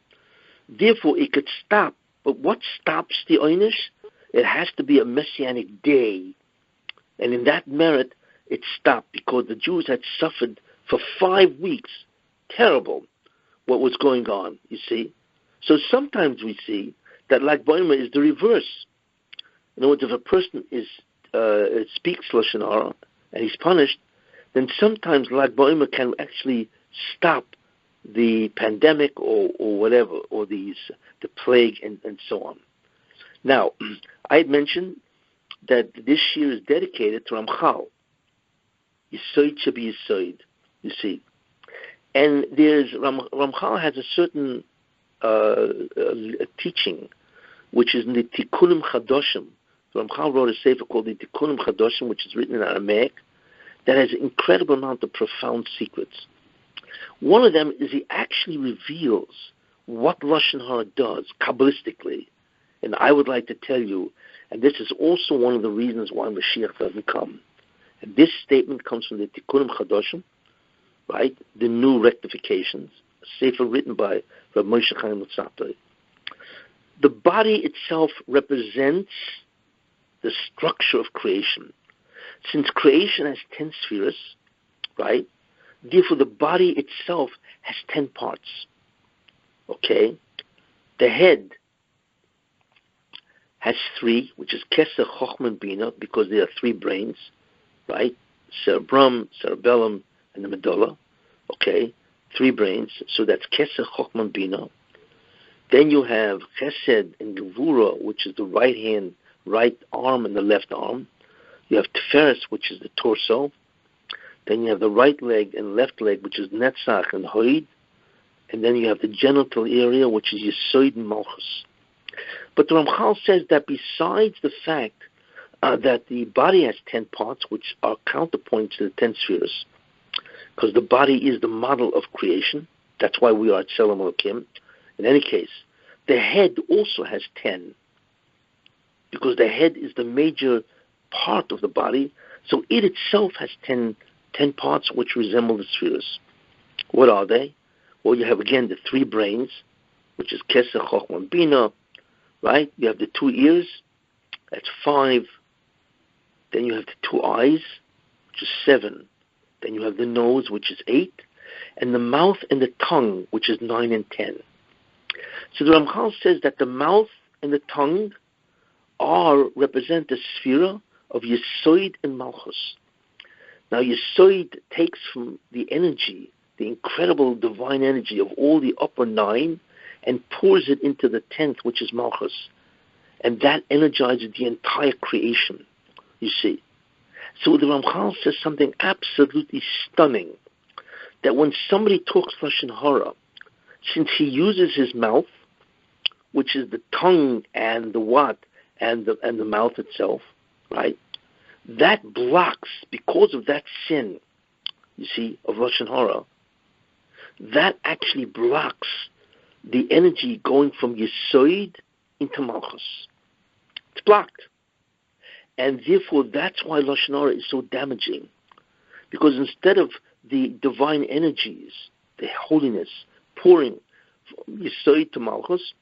Speaker 1: therefore it could stop. But what stops the einish? It has to be a Messianic day. And in that merit, it stopped because the Jews had suffered for 5 weeks. Terrible what was going on, you see. So sometimes we see that Lag BaOmer is the reverse. In other words, if a person speaks Lashon Hara and he's punished, then sometimes Lag BaOmer can actually stop the pandemic or whatever, or the plague and so on. Now, I had mentioned that this year is dedicated to Ramchal. Yisoid Shabi Yisoid, you see. And there's Ramchal has a certain teaching, which is in the Tikkunim Chadoshim. Ramchal wrote a sefer called the Tikkunim Chadoshim, which is written in Aramaic, that has an incredible amount of profound secrets. One of them is he actually reveals what Lashon Hara does Kabbalistically. And I would like to tell you, and this is also one of the reasons why Mashiach doesn't come. And this statement comes from the Tikkunim Chadoshim, right? The new rectifications, a sefer written by Rabbi Moshe Chaim Lutzatoi. The body itself represents the structure of creation. Since creation has 10 spheres, right? Therefore, the body itself has 10 parts. Okay? The head has 3, which is Kessin, Chochmah, and Bina, because there are 3 brains, right? Cerebrum, cerebellum, and the medulla. Okay? 3 brains. So that's Kessin, Chochmah, and Bina. Then you have Chesed and Gevura, which is the right hand, right arm, and the left arm. You have Tiferes, which is the torso. Then you have the right leg and left leg, which is Netzach and Hoid. And then you have the genital area, which is Yisoid and Malchus. But the Ramchal says that besides the fact that the body has 10 parts, which are counterpoints to the 10 spheres, because the body is the model of creation, that's why we are at Tzelem Elokim. In any case, the head also has 10, because the head is the major part of the body, so it itself has 10 parts which resemble the spheres. What are they? Well, you have again the 3 brains, which is Kessin, Chochmah, and Bina, right? You have the 2 ears, that's 5. Then you have the 2 eyes, which is 7. Then you have the nose, which is 8, and the mouth and the tongue, which is 9 and 10. So the Ramchal says that the mouth and the tongue represent the sphere of Yesod and Malchus. Now Yesod takes from the energy, the incredible divine energy of all the upper 9, and pours it into the 10th, which is Malchus. And that energizes the entire creation, you see. So the Ramchal says something absolutely stunning, that when somebody talks Lashon Hara, since he uses his mouth, which is the tongue and the what, and the mouth itself, right? That blocks, because of that sin, you see, of Lashon Hara, that actually blocks the energy going from Yesod into Malchus. It's blocked. And therefore, that's why Lashon Hara is so damaging. Because instead of the divine energies, the holiness, pouring from Yesod to Malchus,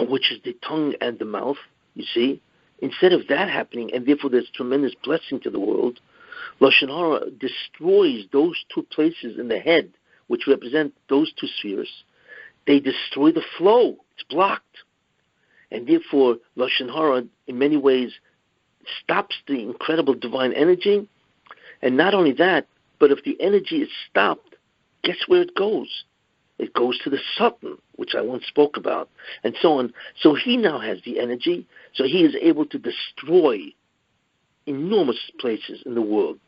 Speaker 1: which is the tongue and the mouth, you see, instead of that happening, and therefore there's tremendous blessing to the world, Lashon Hara destroys those 2 places in the head, which represent those 2 spheres. They destroy the flow. It's blocked. And therefore, Lashon Hara, in many ways, stops the incredible divine energy. And not only that, but if the energy is stopped, guess where it goes? It goes to the Satan, which I once spoke about, and so on. So he now has the energy, so he is able to destroy enormous places in the world.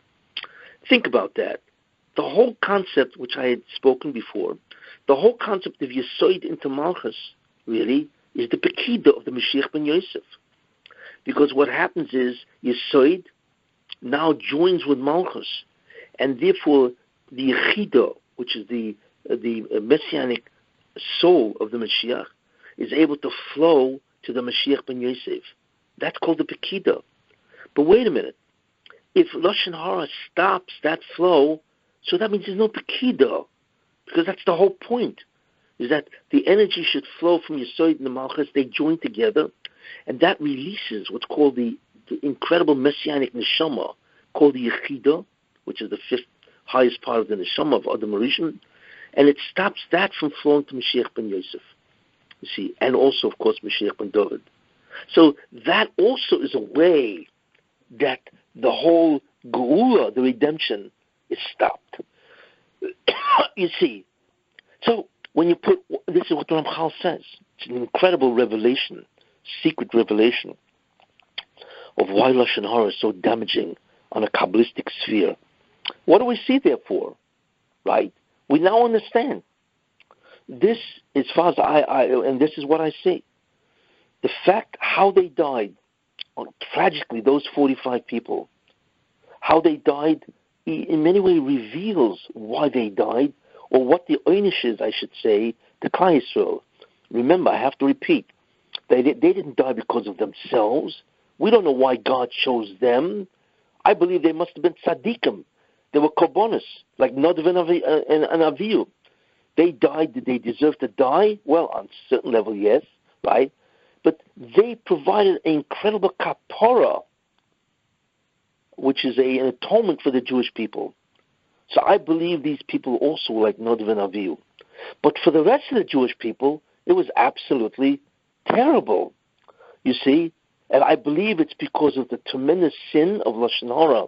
Speaker 1: Think about that. The whole concept, which I had spoken before, the whole concept of Yesod into Malchus, really, is the Pekida of the Mashiach ben Yosef. Because what happens is Yesod now joins with Malchus, and therefore the Yechida, which is the messianic soul of the Mashiach, is able to flow to the Mashiach ben Yosef. That's called the Pekida. But wait a minute. If Lashon Hara stops that flow, so that means there's no Pekida. Because that's the whole point, is that the energy should flow from Yesod and the Malchus. They join together, and that releases what's called the incredible messianic neshama, called the Yechida, which is the 5th highest part of the neshama of Adam Rishon, and it stops that from flowing to Mashiach ben Yosef, you see, and also, of course, Mashiach ben David. So that also is a way that the whole Geula, the redemption, is stopped. You see, so when you put, this is what the Ramchal says, it's an incredible revelation, secret revelation of why Lashon Hara is so damaging on a Kabbalistic sphere. What do we see therefore, right? We now understand. This, as far as and this is what I see. The fact how they died, tragically, those 45 people, how they died, in many ways reveals why they died, or what the oynish is, I should say, to Klal Yisrael. Remember, I have to repeat, they didn't die because of themselves. We don't know why God chose them. I believe they must have been tzaddikim. They were korbanos, like Nadav and Avihu. They died. Did they deserve to die? Well, on a certain level, yes, right? But they provided an incredible kapara, which is an atonement for the Jewish people. So I believe these people also were like Nadav and Avihu. But for the rest of the Jewish people, it was absolutely terrible, you see. And I believe it's because of the tremendous sin of Lashon Hara,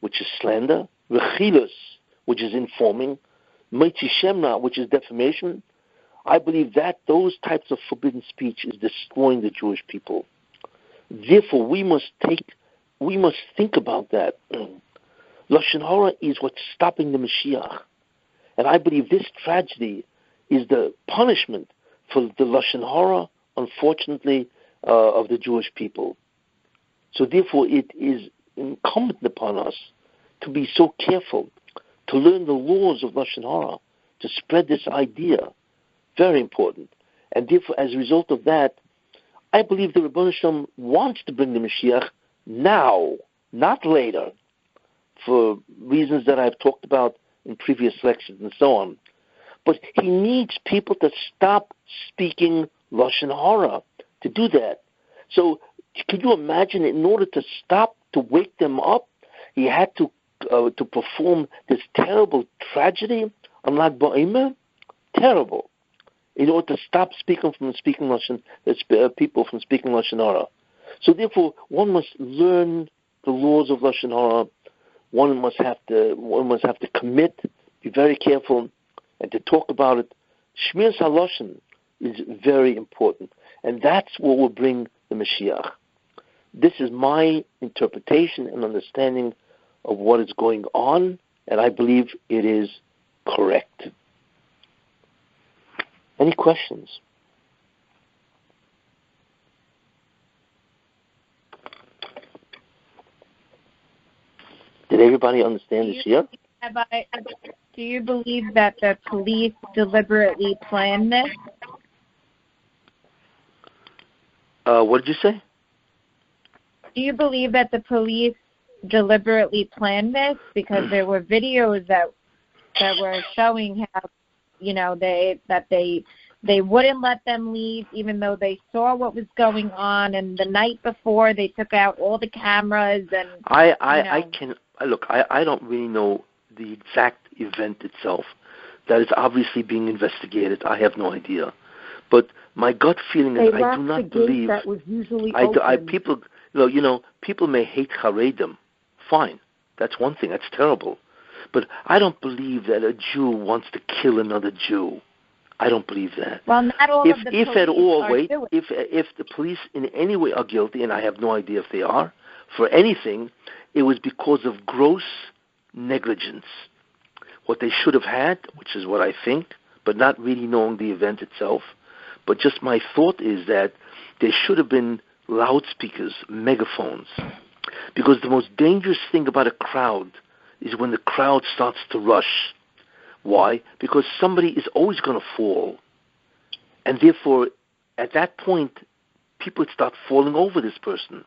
Speaker 1: which is slander, Rechilus, which is informing, Meitzi Shemna, which is defamation. I believe that those types of forbidden speech is destroying the Jewish people. Therefore, we must think about that. Lashon Hara is what's stopping the Mashiach. And I believe this tragedy is the punishment for the Lashon Hara, unfortunately, of the Jewish people. So therefore, it is incumbent upon us to be so careful, to learn the laws of Lashon Hara, to spread this idea. Very important. And therefore, as a result of that, I believe the Rebbeinu Shalom wants to bring the Mashiach now, not later, for reasons that I've talked about in previous lectures and so on. But he needs people to stop speaking Lashon Hara to do that. So could you imagine, in order to stop, to wake them up, he had to perform this terrible tragedy on Lag BaOmer? Terrible. in order to stop people from speaking Lashon Hara. So therefore, one must learn the laws of Lashon Hara. One must have to commit, be very careful, and to talk about it. Shmiras HaLashon is very important, and that's what will bring the Mashiach. This is my interpretation and understanding of what is going on, and I believe it is correct. Any questions? Did everybody understand this here?
Speaker 4: Do you believe that the police deliberately planned this?
Speaker 1: What did you say?
Speaker 4: Do you believe that the police deliberately planned this? Because there were videos that were showing how, they wouldn't let them leave even though they saw what was going on, and the night before they took out all the cameras and
Speaker 1: I don't really know the exact event itself. That is obviously being investigated. I have no idea. But my gut feeling is I do not believe
Speaker 2: that was usually open.
Speaker 1: People may hate Haredim. Fine. That's one thing. That's terrible. But I don't believe that a Jew wants to kill another Jew. I don't believe that.
Speaker 4: Well, not all of the police
Speaker 1: at all,
Speaker 4: are doing.
Speaker 1: If the police in any way are guilty, and I have no idea if they are, for anything, it was because of gross negligence. What they should have had, which is what I think, but not really knowing the event itself, but just my thought is that there should have been loudspeakers, megaphones, because the most dangerous thing about a crowd is when the crowd starts to rush. Why? Because somebody is always going to fall. And therefore, at that point, people start falling over this person,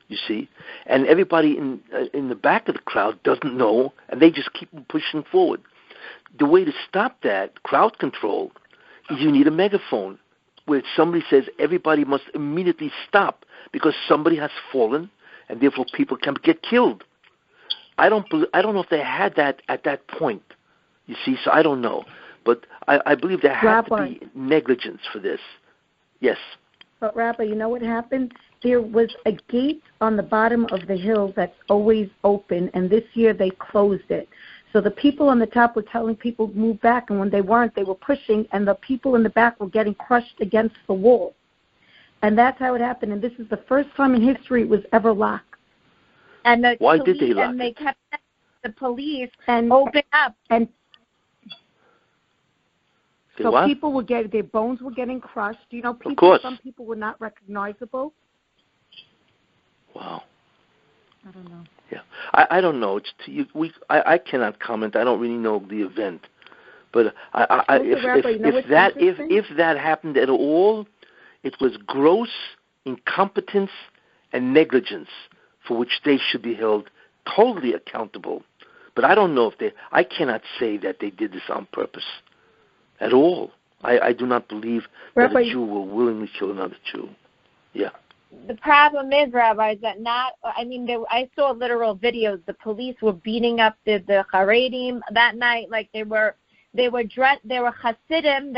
Speaker 1: you see. And everybody in the back of the crowd doesn't know, and they just keep pushing forward. The way to stop that, crowd control, is you need a megaphone, where somebody says everybody must immediately stop because somebody has fallen, and therefore people can get killed. I don't know if they had that at that point. You see, so I don't know. But I believe there had to be negligence for this. Yes.
Speaker 2: But, Rabbi, you know what happened? There was a gate on the bottom of the hill that's always open, and this year they closed it. So the people on the top were telling people to move back, and when they weren't, they were pushing, and the people in the back were getting crushed against the wall. And that's how it happened. And this is the first time in history it was ever locked.
Speaker 4: And
Speaker 1: why did they lock it?
Speaker 4: And they kept the police and open up.
Speaker 2: And so
Speaker 1: what?
Speaker 2: people were getting, their bones were getting crushed.
Speaker 1: Of course.
Speaker 2: Some people were not recognizable.
Speaker 1: Wow.
Speaker 2: I don't know.
Speaker 1: Yeah, I don't know. I cannot comment. I don't really know the event, but if that happened at all, it was gross incompetence and negligence for which they should be held totally accountable. But I don't know if I cannot say that they did this on purpose at all. I do not believe that a Jew will willingly kill another Jew. Yeah.
Speaker 4: The problem is, Rabbi, is that I saw literal videos. The police were beating up the Haredim that night. Like they were Hasidim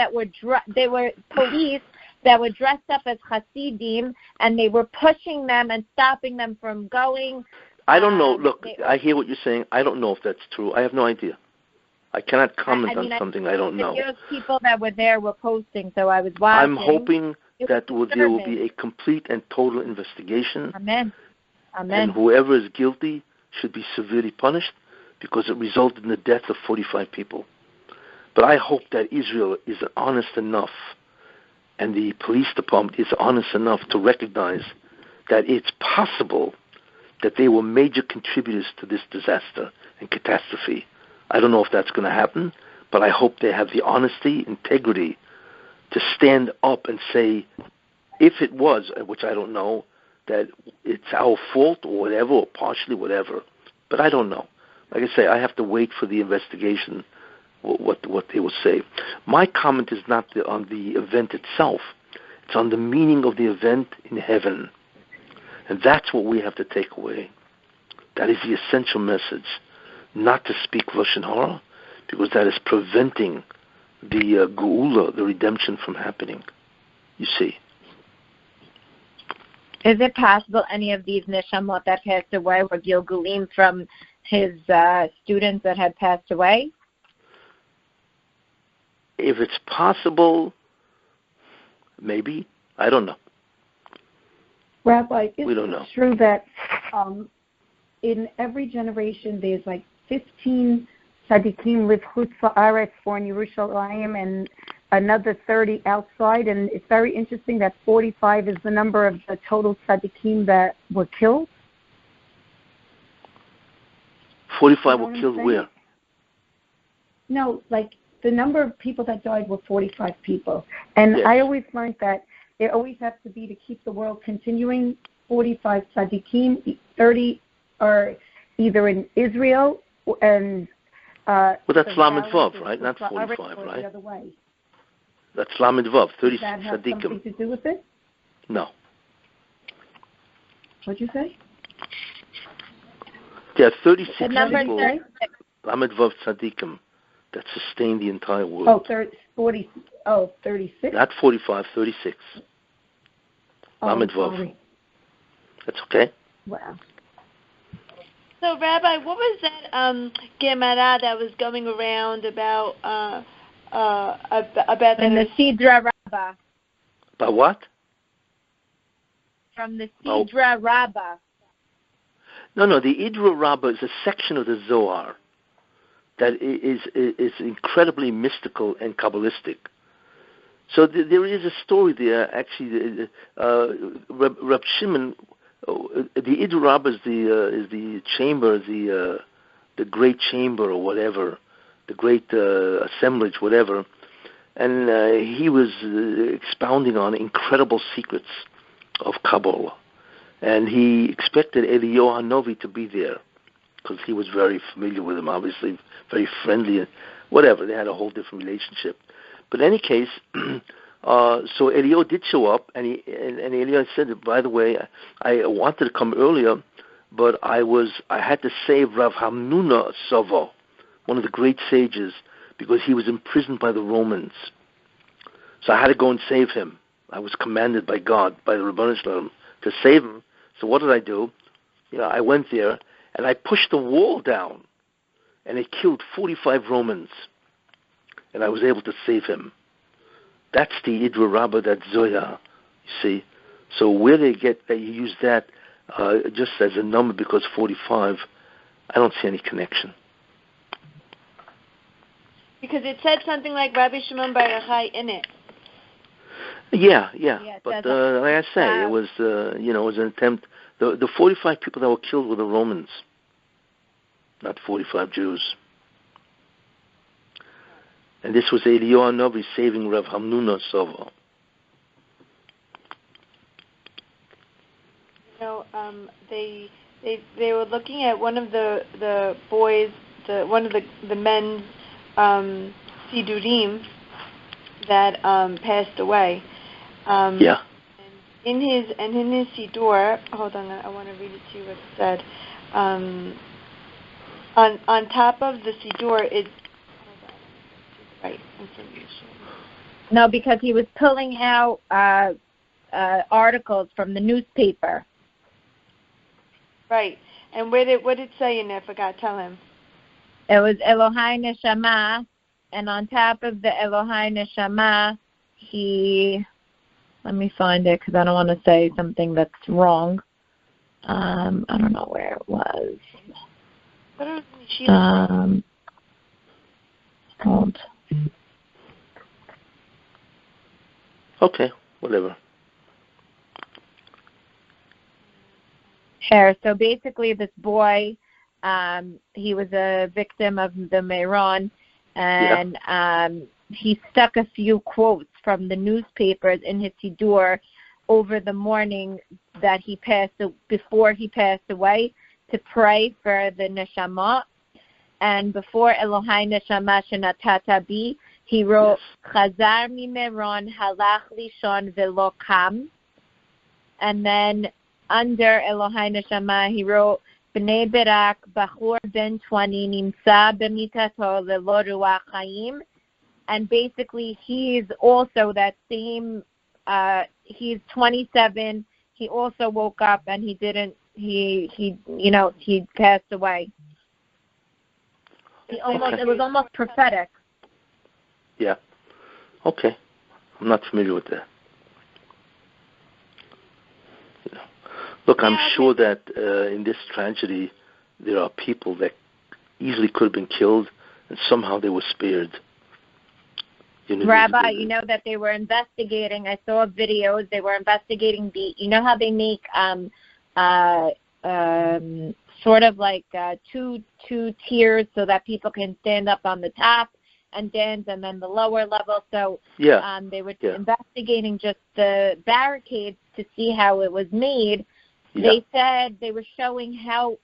Speaker 4: they were police that were dressed up as Hasidim, and they were pushing them and stopping them from going.
Speaker 1: I don't know. Look, I hear what you're saying. I don't know if that's true. I have no idea. I cannot comment on something I don't know.
Speaker 4: People that were there were posting, so I was watching.
Speaker 1: I'm hoping that there will be a complete and total investigation.
Speaker 4: Amen.
Speaker 1: And whoever is guilty should be severely punished because it resulted in the death of 45 people. But I hope that Israel is honest enough and the police department is honest enough to recognize that it's possible that they were major contributors to this disaster and catastrophe. I don't know if that's going to happen, but I hope they have the honesty, integrity to stand up and say, if it was, which I don't know, that it's our fault or whatever, or partially whatever. But I don't know. Like I say, I have to wait for the investigation, what they will say. My comment is not on the event itself. It's on the meaning of the event in heaven. And that's what we have to take away. That is the essential message. Not to speak Lashon Hara, because that is preventing the geula, the redemption from happening. You see.
Speaker 4: Is it possible any of these neshamot that passed away were gilgulim from his students that had passed away?
Speaker 1: If it's possible, maybe. I don't know.
Speaker 2: Rabbi,
Speaker 1: we don't
Speaker 2: is
Speaker 1: know.
Speaker 2: it true that in every generation there's like 15 tzaddikim live chutz la'aretz, born in Yerushalayim, and another 30 outside? And it's very interesting that 45 is the number of the total tzaddikim that were killed.
Speaker 1: 45 were killed where?
Speaker 2: No, like the number of people that died were 45 people. And
Speaker 1: yes.
Speaker 2: I always learned that it always has to be, to keep the world continuing, 45 tzaddikim, 30 are either in Israel and...
Speaker 1: well, that's Lamed Vav, right? Not 45, right?
Speaker 2: The other way.
Speaker 1: That's Lamed Vav, 30
Speaker 2: Does that have
Speaker 1: tzaddikim.
Speaker 2: something to do with it?
Speaker 1: No.
Speaker 2: What'd you say?
Speaker 1: There are 36
Speaker 4: the number
Speaker 1: people, Lamed Vav tzaddikim, that sustain the entire world.
Speaker 2: Oh, 36?
Speaker 1: Not 45, 36. Lamed Vav.
Speaker 2: Sorry.
Speaker 1: That's okay.
Speaker 2: Wow.
Speaker 3: So, Rabbi, what was that Gemara that was going around about that?
Speaker 4: In the Sidra Rabbah.
Speaker 1: About what?
Speaker 4: From the Sidra Rabbah.
Speaker 1: No, the Idra Rabbah is a section of the Zohar that is incredibly mystical and Kabbalistic. So there is a story there, actually. Reb Shimon, the Idra Rabbah is the chamber, the great chamber or whatever, the great assemblage, whatever. And he was expounding on incredible secrets of Kabbalah. And he expected Eliyahu Hanovi to be there because he was very familiar with him, obviously, very friendly, whatever. They had a whole different relationship. But in any case, so Eliyahu did show up, and Eliyahu said, by the way, I wanted to come earlier, but I had to save Rav Hamnuna Savo, one of the great sages, because he was imprisoned by the Romans. So I had to go and save him. I was commanded by God, by the Rabbi Shalom, to save him. So what did I do? I went there, and I pushed the wall down, and it killed 45 Romans, and I was able to save him. That's the Idra Rabbah, that Zoya, you see. So where they get that you use that just as a number because 45, I don't see any connection.
Speaker 3: Because it said something like Rabbi Shimon Bar Yochai in it.
Speaker 1: Yeah. But like I say, it was it was an attempt. The 45 people that were killed were the Romans, not 45 Jews. And this was Eliyahu Hanovi saving Rav Hamnuna Sova.
Speaker 3: They were looking at one of the boys, one of the men's Sidurim that passed away.
Speaker 1: Yeah.
Speaker 3: In his Sidur, hold on, I want to read it to you what it said. On top of the Sidur, it. Right information.
Speaker 4: No, because he was pulling out articles from the newspaper.
Speaker 3: Right. And what did it say in there? I forgot. Tell him.
Speaker 4: It was Elohai Neshama, and on top of the Elohai Neshama, let me find it because I don't want to say something that's wrong. I don't know where it was. Hold.
Speaker 1: Okay, whatever.
Speaker 4: Sure. So basically, this boy, he was a victim of the Meron, and he stuck a few quotes from the newspapers in his Sidur over the morning that before he passed away, to pray for the neshama. And before Elohai Neshama Shenatata Bi, he wrote, Chazar mi Meron halach lishon velo kam. And then under Elohai Neshama, he wrote, Bnei Berak, Bachur ben 20, nimsa b'mitato lelo ruach chaim. and basically he's also that same. He's 27. He also woke up and he didn't. He passed away. It was almost prophetic.
Speaker 1: Yeah. Okay. I'm not familiar with that. Look, I'm sure that in this tragedy there are people that easily could have been killed and somehow they were spared.
Speaker 4: Rabbi, you know that they were investigating. I saw videos. They were investigating you know how they make sort of like two tiers so that people can stand up on the top and dance, and then the lower level. So they were investigating just the barricades to see how it was made. Yeah. They said they were showing how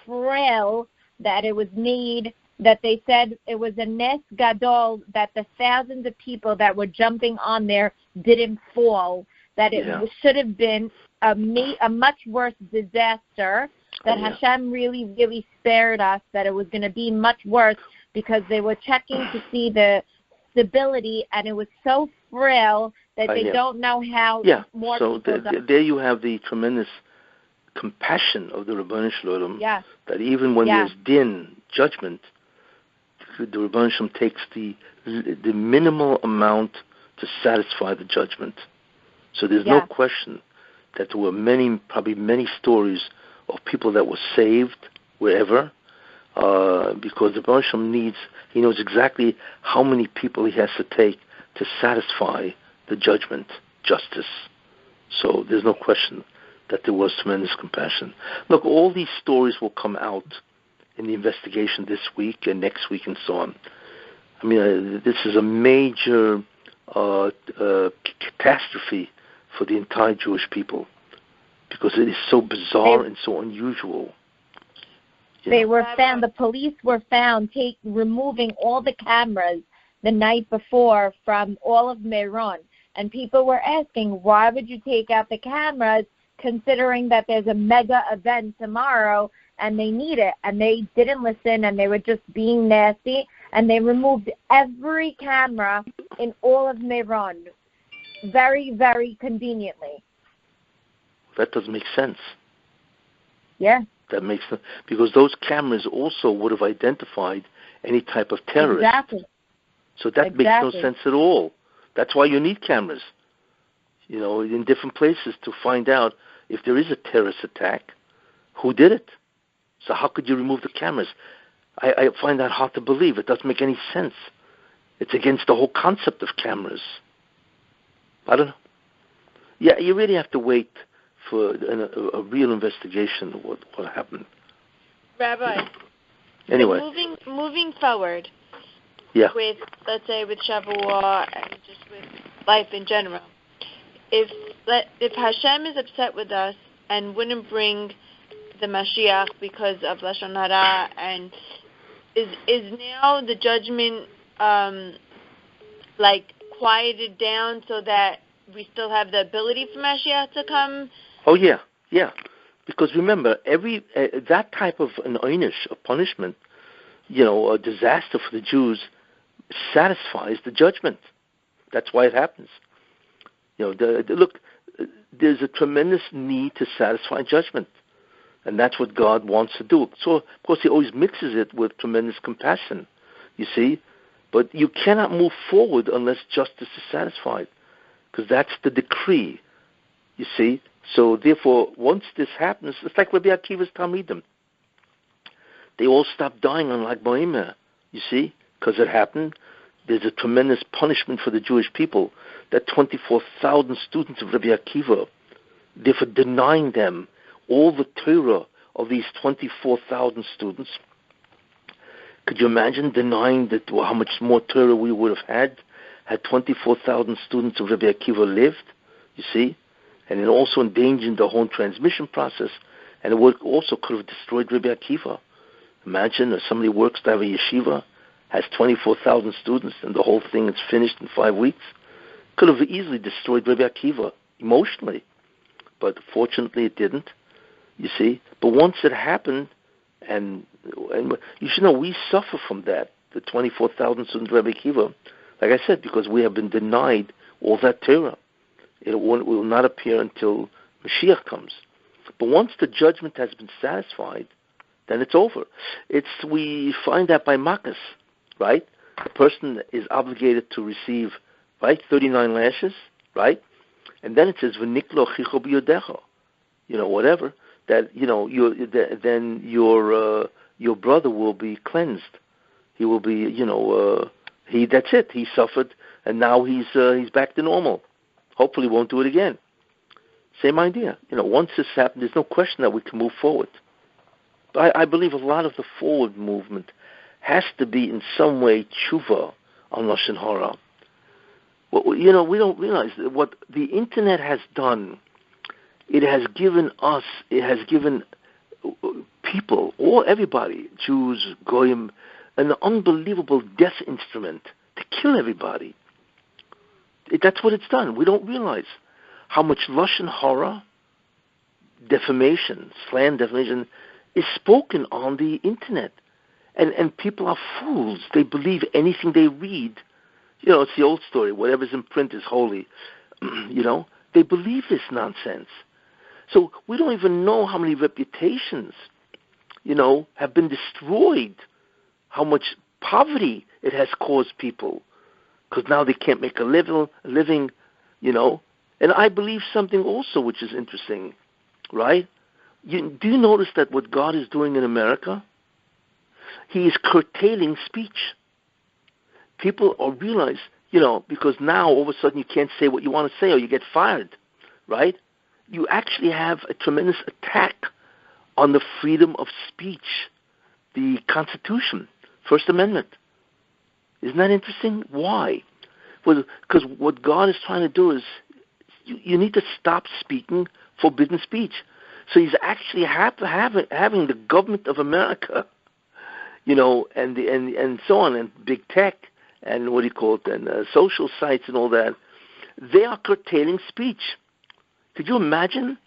Speaker 4: frail that it was made, that they said it was a nes gadol, that the thousands of people that were jumping on there didn't fall, that it should have been a much worse disaster, that Hashem really, really spared us, that it was going to be much worse because they were checking to see the stability, and it was so frail that they don't know how more
Speaker 1: so
Speaker 4: people
Speaker 1: there you have the tremendous compassion of the Rabbi Shalom, that even when there's din, judgment, the Rabbi Shalom takes the minimal amount to satisfy the judgment. So there's no question that there were probably many stories of people that were saved wherever, because the Rabbi Shalom he knows exactly how many people he has to take to satisfy the judgment, justice. So there's no question that there was tremendous compassion. Look, all these stories will come out in the investigation this week and next week and so on. I mean, this is a major catastrophe for the entire Jewish people because it is so bizarre and so unusual.
Speaker 4: They were found, the police were found removing all the cameras the night before from all of Meron. And people were asking, why would you take out the cameras considering that there's a mega event tomorrow and they need it? And they didn't listen, and they were just being nasty, and they removed every camera in all of Meron very, very conveniently.
Speaker 1: That doesn't make sense.
Speaker 4: Yeah.
Speaker 1: That makes sense, because those cameras also would have identified any type of terrorist.
Speaker 4: Exactly.
Speaker 1: So that makes no sense at all. That's why you need cameras, in different places to find out if there is a terrorist attack, who did it. So how could you remove the cameras? I find that hard to believe. It doesn't make any sense. It's against the whole concept of cameras. I don't know. Yeah, you really have to wait for a real investigation of what happened.
Speaker 3: Rabbi.
Speaker 1: Anyway.
Speaker 3: Moving forward.
Speaker 1: Yeah.
Speaker 3: With, let's say, with Shavuot and just with life in general. If Hashem is upset with us and wouldn't bring the Mashiach because of Lashon Hara, and is now the judgment quieted down so that we still have the ability for Mashiach to come?
Speaker 1: Oh yeah. Because remember, that type of an einish, a punishment, a disaster for the Jews, satisfies the judgment. That's why it happens. Look, there's a tremendous need to satisfy judgment, and that's what God wants to do. So, of course, He always mixes it with tremendous compassion, you see. But you cannot move forward unless justice is satisfied, because that's the decree, you see. So, therefore, once this happens, it's like Rabbi Akiva's Talmidim. They all stop dying on Lag Ba'omer, you see, because it happened. There's a tremendous punishment for the Jewish people, that 24,000 students of Rabbi Akiva, therefore denying them all the Torah of these 24,000 students. Could you imagine denying how much more Torah we would have had 24,000 students of Rabbi Akiva lived, you see? And it also endangered the whole transmission process, and it also could have destroyed Rabbi Akiva. Imagine if somebody works to have a yeshiva, has 24,000 students, and the whole thing is finished in 5 weeks. Could have easily destroyed Rabbi Akiva emotionally, but fortunately it didn't, you see. But once it happened, and you should know, we suffer from that, the 24,000 students of Rabbi Akiva, Like I said, because we have been denied all that Torah. It will not appear until Mashiach comes. But once the judgment has been satisfied, then it's over. We find that by Makkos, right? The person is obligated to receive, right, 39 lashes, right? And then it says, V'niklo chicho b'yodecho, whatever, that, then your brother will be cleansed. He will be, that's it. He suffered, and now he's back to normal. Hopefully won't do it again. Same idea. Once this happened, there's no question that we can move forward. But I believe a lot of the forward movement has to be in some way tshuva on Lashon Hara. Well, we don't realize what the Internet has done. It has given people, everybody, Jews, Goyim, an unbelievable death instrument to kill everybody. That's what it's done. We don't realize how much Lashon Hara, defamation, slam defamation, is spoken on the Internet. And people are fools. They believe anything they read. It's the old story. Whatever's in print is holy. They believe this nonsense. So we don't even know how many reputations, have been destroyed, how much poverty it has caused people, because now they can't make a living, And I believe something also which is interesting, right? Do you notice that what God is doing in America? He is curtailing speech. People realize, because now all of a sudden you can't say what you want to say or you get fired, right? You actually have a tremendous attack on the freedom of speech, the Constitution, First Amendment. Isn't that interesting? Why? Well, because what God is trying to do is you need to stop speaking forbidden speech. So he's actually having the government of America, and so on, and big tech, and and social sites and all that, they are curtailing speech. Could you imagine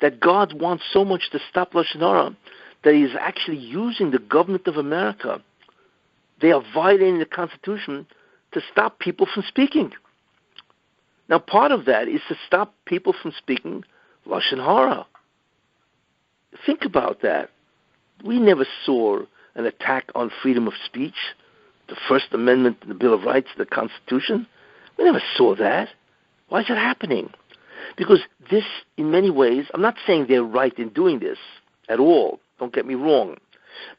Speaker 1: that God wants so much to stop Lashon Hara that he's actually using the government of America? They are violating the Constitution to stop people from speaking. Now, part of that is to stop people from speaking Lashon Hara. Think about that. We never saw an attack on freedom of speech, the First Amendment, the Bill of Rights, the Constitution. We never saw that. Why is it happening? Because this, in many ways, I'm not saying they're right in doing this at all. Don't get me wrong.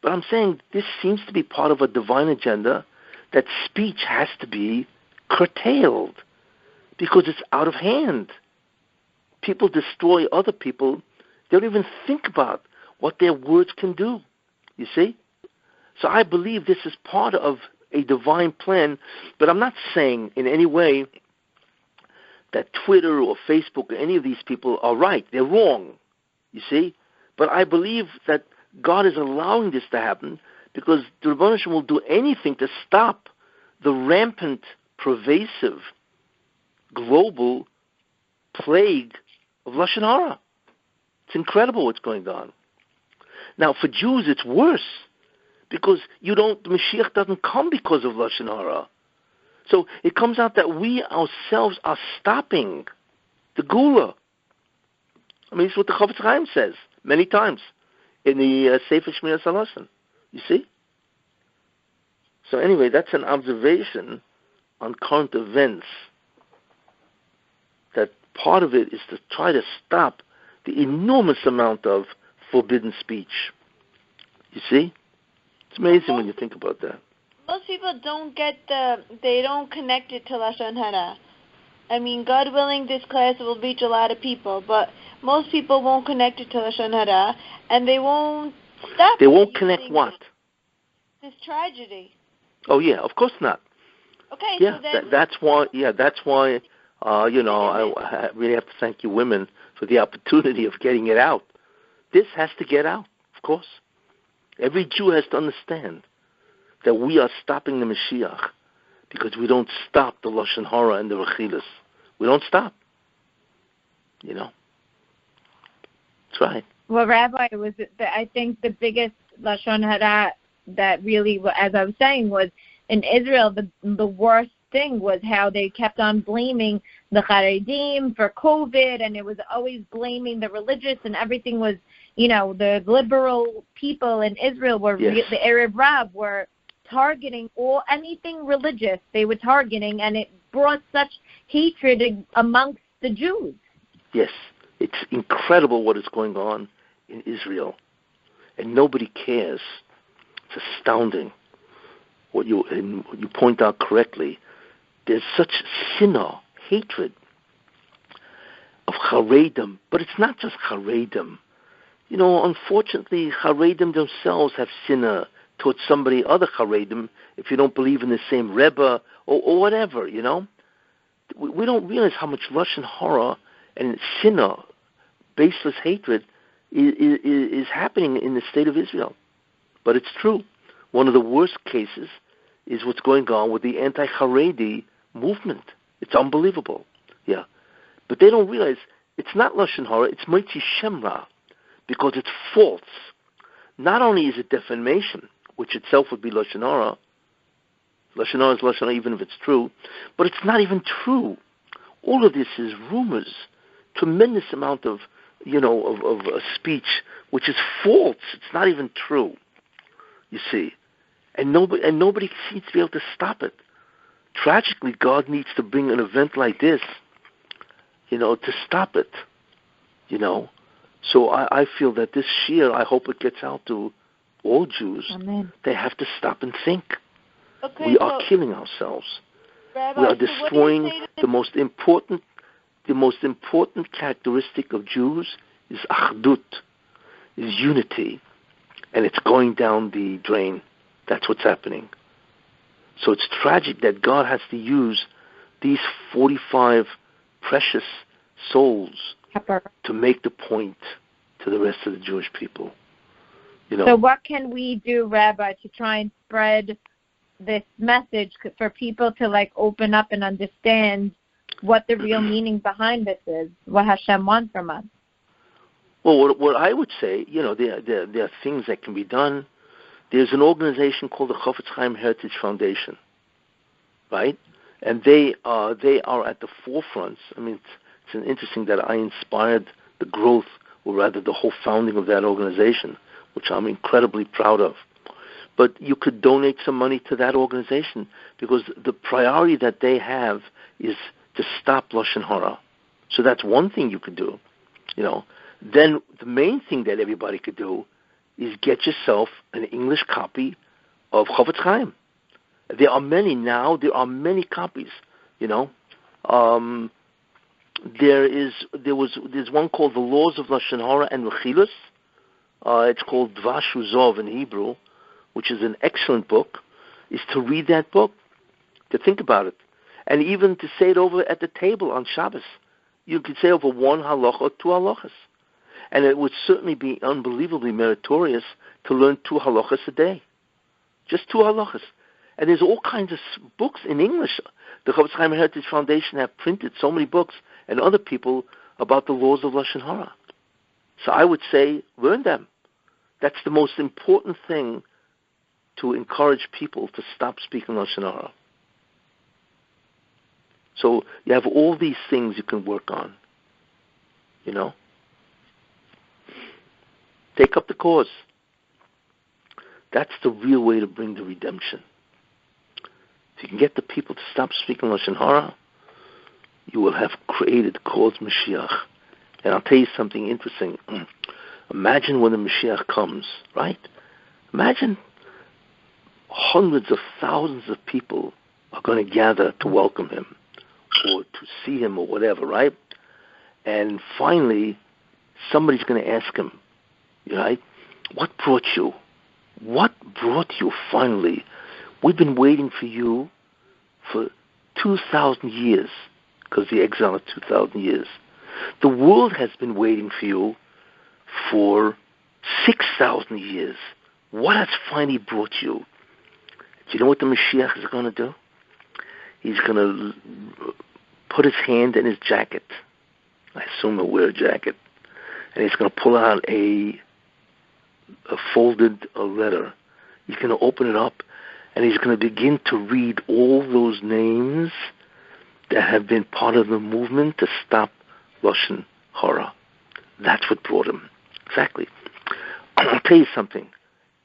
Speaker 1: But I'm saying this seems to be part of a divine agenda that speech has to be curtailed because it's out of hand. People destroy other people. They don't even think about what their words can do. You see? So I believe this is part of a divine plan, but I'm not saying in any way that Twitter or Facebook or any of these people are right. They're wrong. You see? But I believe that God is allowing this to happen because the Rebbeinu Shem will do anything to stop the rampant, pervasive, global plague of Lashon Hara. It's incredible what's going on. Now, for Jews, it's worse because the Mashiach doesn't come because of Lashon Hara. So it comes out that we ourselves are stopping the Gula. I mean, it's what the Chofetz Chaim says many times in the Sefer Shmiras HaLashon. You see? So anyway, that's an observation on current events, that part of it is to try to stop the enormous amount of forbidden speech. You see? It's amazing when you think about that.
Speaker 3: Most people don't they don't connect it to Lashon Hara. I mean, God willing, this class will reach a lot of people, but most people won't connect it to Lashon Hara, and they won't stop.
Speaker 1: They won't connect what?
Speaker 3: This tragedy.
Speaker 1: Oh yeah, of course not.
Speaker 3: Okay,
Speaker 1: yeah,
Speaker 3: so then
Speaker 1: that's why. Yeah, that's why. I really have to thank you women for the opportunity of getting it out. This has to get out, of course. Every Jew has to understand that we are stopping the Mashiach because we don't stop the Lashon Hara and the Rechilas. We don't stop. That's right.
Speaker 4: Well, Rabbi, I think the biggest Lashon Hara that really, as I was saying, was in Israel, the worst thing was how they kept on blaming the Haredim for COVID, and it was always blaming the religious, and everything was, the liberal people in Israel were, the Arab Rab were targeting anything religious they were targeting, and it brought such hatred amongst the Jews. Yes,
Speaker 1: it's incredible what is going on in Israel, and nobody cares. It's astounding. What you point out correctly, there's such sinner, hatred of Haredim, but it's not just Haredim. Unfortunately, Haredim themselves have sinner towards somebody other Haredim if you don't believe in the same Rebbe or whatever, We don't realize how much Lashon Hara and sinner, baseless hatred is happening in the state of Israel. But it's true. One of the worst cases is what's going on with the anti-Haredi movement. It's unbelievable. Yeah. But they don't realize it's not Lashon Hara, it's Moitzi Shemra, because it's false. Not only is it defamation, which itself would be Lashon Hara. Lashon Hara is Lashon Hara even if it's true, but it's not even true. All of this is rumors, tremendous amount of speech, which is false. It's not even true, you see. And nobody seems to be able to stop it. Tragically, God needs to bring an event like this, to stop it, So I feel that this Shiur, I hope it gets out to all Jews.
Speaker 4: Amen.
Speaker 1: They have to stop and think.
Speaker 3: Okay,
Speaker 1: we are killing ourselves.
Speaker 3: Rabbi,
Speaker 1: we are destroying the most important characteristic of Jews is achdut, is unity, and it's going down the drain. That's what's happening. So it's tragic that God has to use these 45 precious souls to make the point to the rest of the Jewish people.
Speaker 4: So what can we do, Rabbi, to try and spread this message for people to open up and understand what the real meaning behind this is, what Hashem wants from us?
Speaker 1: Well, what I would say, there are things that can be done. There's an organization called the Chofetz Chaim Heritage Foundation, right? And they are at the forefront. I mean, it's interesting that I inspired the growth, or rather the whole founding of that organization, which I'm incredibly proud of. But you could donate some money to that organization because the priority that they have is to stop Lashon Hara. So that's one thing you could do, Then the main thing that everybody could do is get yourself an English copy of Chofetz Chaim. There are many now. There are many copies, There's one called The Laws of Lashon Hara and Mechilus. It's called Dvash Uzov in Hebrew, which is an excellent book, is to read that book, to think about it, and even to say it over at the table on Shabbos. You could say over one halacha or two halachas. And it would certainly be unbelievably meritorious to learn 2 halachas a day. Just 2 halachas. And there's all kinds of books in English. The Chofetz Chaim Heritage Foundation have printed so many books, and other people, about the laws of Lashon Hara. So I would say, learn them. That's the most important thing to encourage people to stop speaking Lashon Hara. So you have all these things you can work on, Take up the cause. That's the real way to bring the redemption. If you can get the people to stop speaking Lashon Hara, you will have created cause Mashiach. And I'll tell you something interesting. Imagine when the Mashiach comes, right? Imagine hundreds of thousands of people are going to gather to welcome him or to see him or whatever, right? And finally, somebody's going to ask him, right? What brought you? What brought you finally? We've been waiting for you for 2,000 years, because the exile of 2,000 years. The world has been waiting for you for 6,000 years. What has finally brought you? Do you know what the Mashiach is going to do? He's going to put his hand in his jacket. I assume he'll wear a jacket. And he's going to pull out a folded letter. He's going to open it up, And he's going to begin to read all those names that have been part of the movement to stop Lashon Hara. That's what brought him. Exactly. I'll tell you something.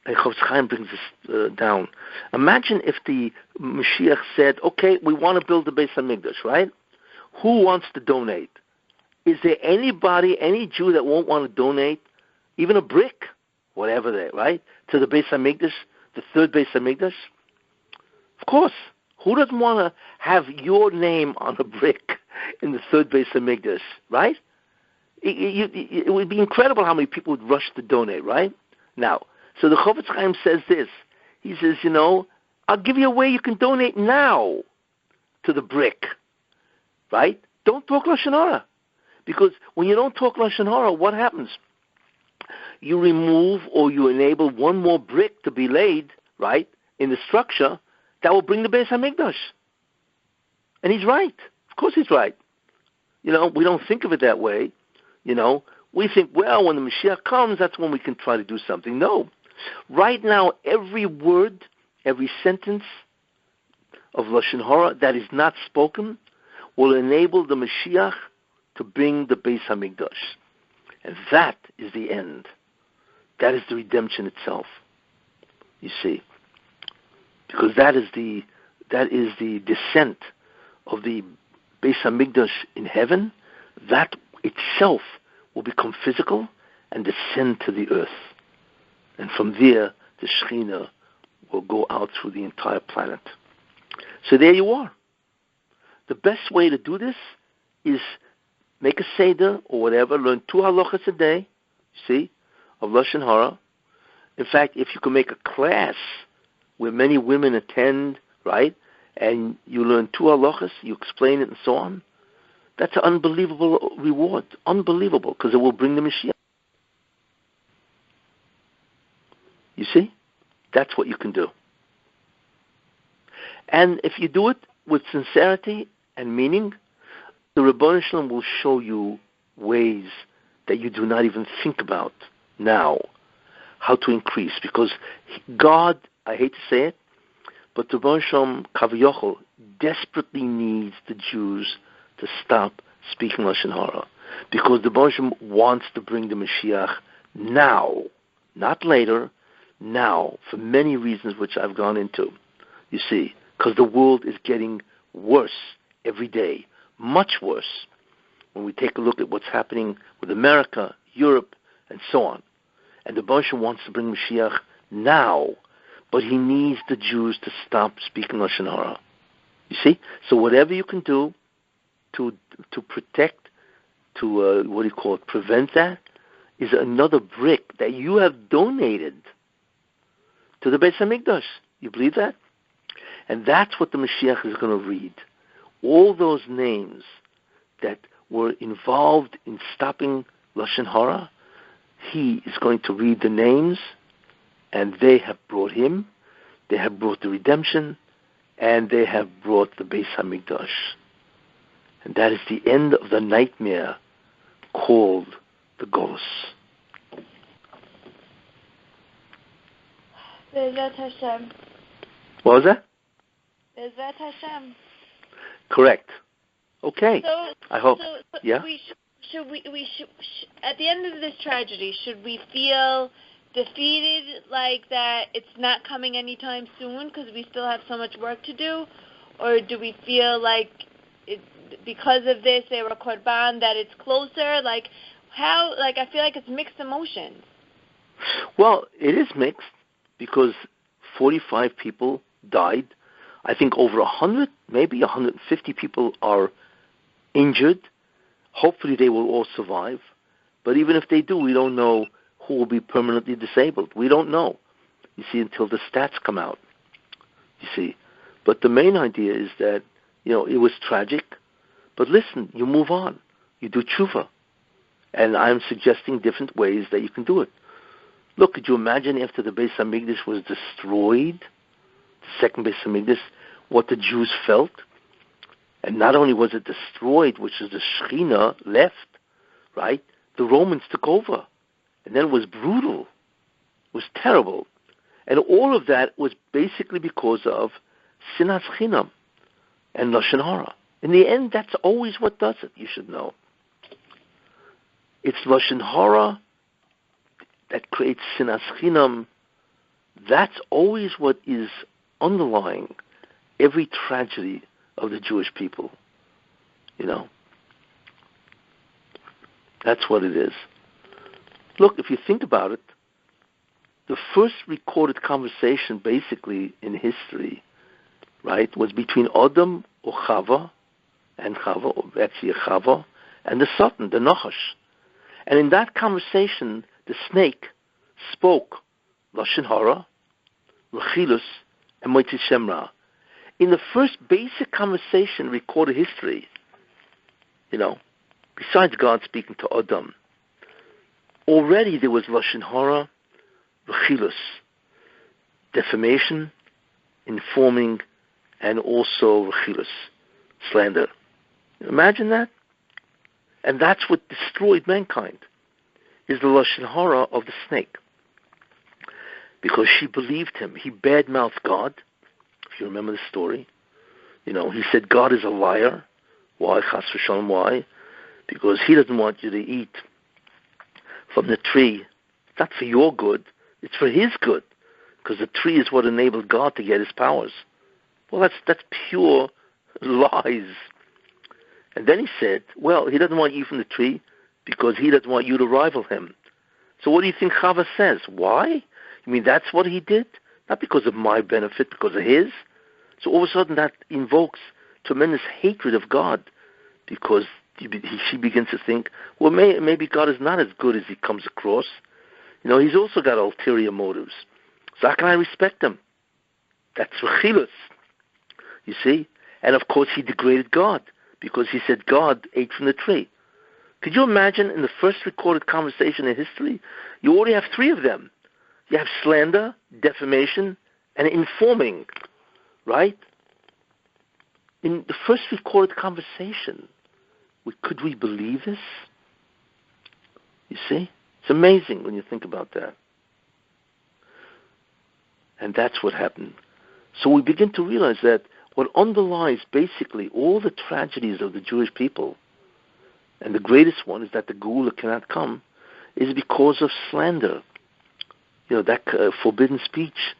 Speaker 1: Chofetz Chaim brings this down. Imagine if the Mashiach said, okay, we want to build the Beis HaMikdash, right? Who wants to donate? Is there anybody, any Jew that won't want to donate, even a brick, whatever they, right, to the Beis HaMikdash, the third Beis HaMikdash? Of course. Who doesn't want to have your name on a brick in the third Beis HaMikdash, right? It would be incredible how many people would rush to donate, right? Now, so the Chofetz Chaim says this. He says, I'll give you a way you can donate now to the brick, right? Don't talk Lashon Hara. Because when you don't talk Lashon Hara, what happens? You remove or you enable one more brick to be laid, right, in the structure that will bring the Beis HaMikdash. And he's right. Of course he's right. We don't think of it that way. We think, well, when the Mashiach comes, that's when we can try to do something. No. Right now, every word, every sentence of Lashon Hara that is not spoken will enable the Mashiach to bring the Beis HaMikdash. And that is the end. That is the redemption itself. You see. Because that is the descent of the Beis HaMikdash in heaven. That itself will become physical and descend to the earth. And from there, the Shekhinah will go out through the entire planet. So there you are. The best way to do this is make a Seder or whatever, learn 2 halachas a day, see, of Lashon Hara. In fact, if you can make a class where many women attend, right, and you learn 2 halachas, you explain it and so on, that's an unbelievable reward. Unbelievable, because it will bring the Mashiach. You see? That's what you can do. And if you do it with sincerity and meaning, the Ribono Shel Olam will show you ways that you do not even think about now, how to increase. Because God, I hate to say it, but the Ribono Shel Olam, Kaviyachol, desperately needs the Jews to stop speaking Lashon Hara. Because the Ribono Shel Olam wants to bring the Mashiach now, not later, now, for many reasons which I've gone into. You see, because the world is getting worse every day, much worse, when we take a look at what's happening with America, Europe, and so on. And the Ribono Shel Olam wants to bring Mashiach now, but he needs the Jews to stop speaking Lashon Hara. You see? So whatever you can do to protect, to, prevent that, is another brick that you have donated to the Beis HaMikdash. You believe that? And that's what the Mashiach is going to read. All those names that were involved in stopping Lashon Hara, he is going to read the names, and they have brought him, they have brought the redemption, and they have brought the Beis HaMikdash. And that is the end of the nightmare called the Golus.
Speaker 3: Be'ezrat Hashem.
Speaker 1: What was that?
Speaker 3: Be'ezrat Hashem.
Speaker 1: Correct. Okay.
Speaker 3: So,
Speaker 1: I hope. Yeah.
Speaker 3: Should we at the end of this tragedy, should we feel defeated, like that it's not coming anytime soon because we still have so much work to do, or do we feel like because of this they were korban, that it's closer? Like how? Like I feel like it's mixed emotions.
Speaker 1: Well, it is mixed because 45 people died. I think over 100, maybe 150 people are injured. Hopefully they will all survive. But even if they do, we don't know who will be permanently disabled. We don't know, you see, until the stats come out, you see. But the main idea is that, it was tragic. But listen, you move on. You do tshuva. And I'm suggesting different ways that you can do it. Look, could you imagine after the Beis HaMikdash was destroyed, the second Beis HaMikdash, what the Jews felt? And not only was it destroyed, which is the Shekhinah left, right? The Romans took over. And then it was brutal. It was terrible. And all of that was basically because of sinas chinam and lashon hara. In the end, that's always what does it, you should know. It's lashon hara that creates sinas chinam. That's always what is underlying every tragedy of the Jewish people. You know? That's what it is. Look, if you think about it, the first recorded conversation basically in history, right, was between Adam or Chava, and Chava, and the Satan, the Nachash. And in that conversation, the snake spoke Lashon Hara, Rechilus, and Moitzi Shemra. In the first basic conversation recorded history, you know, besides God speaking to Adam, already there was Lashon Hara, Rechilus, defamation, informing, and also Rechilus, slander. Imagine that. And that's what destroyed mankind, is the Lashon Hara of the snake. Because she believed him. He bad-mouthed God, if you remember the story. You know, he said God is a liar. Why? Chas v'shalom, why? Because he doesn't want you to eat from the tree. It's not for your good. It's for his good. Because the tree is what enabled God to get his powers. Well, that's pure lies. And then he said, well, he doesn't want you from the tree because he doesn't want you to rival him. So what do you think Chava says? Why? You mean that's what he did? Not because of my benefit, because of his? So all of a sudden that invokes tremendous hatred of God, because she begins to think, well, maybe God is not as good as he comes across. You know, he's also got ulterior motives. So how can I respect him? That's Rechilus. You see? And of course he degraded God, because he said God ate from the tree. Could you imagine in the first recorded conversation in history, you already have three of them. You have slander, defamation, and informing, right? In the first recorded conversation, could we believe this? You see? It's amazing when you think about that. And that's what happened. So we begin to realize that what underlies basically all the tragedies of the Jewish people, and the greatest one is that the Geula cannot come, is because of slander. You know, that forbidden speech.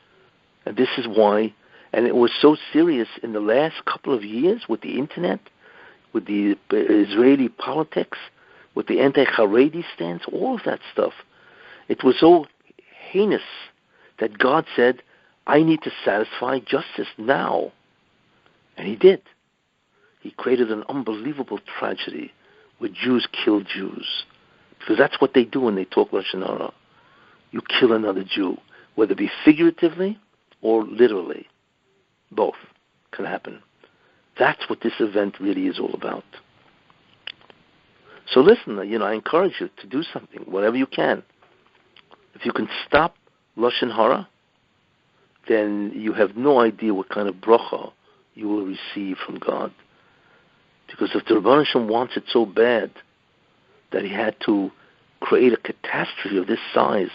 Speaker 1: And this is why, and it was so serious in the last couple of years with the internet, with the Israeli politics, with the anti-Haredi stance, all of that stuff. It was so heinous that God said, I need to satisfy justice now. And he did. He created an unbelievable tragedy where Jews kill Jews. Because that's what they do when they talk Lashon Hara. You kill another Jew, whether it be figuratively or literally. Both can happen. That's what this event really is all about. So listen, I encourage you to do something, whatever you can. If you can stop Lashon Hara, then you have no idea what kind of bracha you will receive from God. Because if the Rebbeinu Shem wants it so bad that he had to create a catastrophe of this size,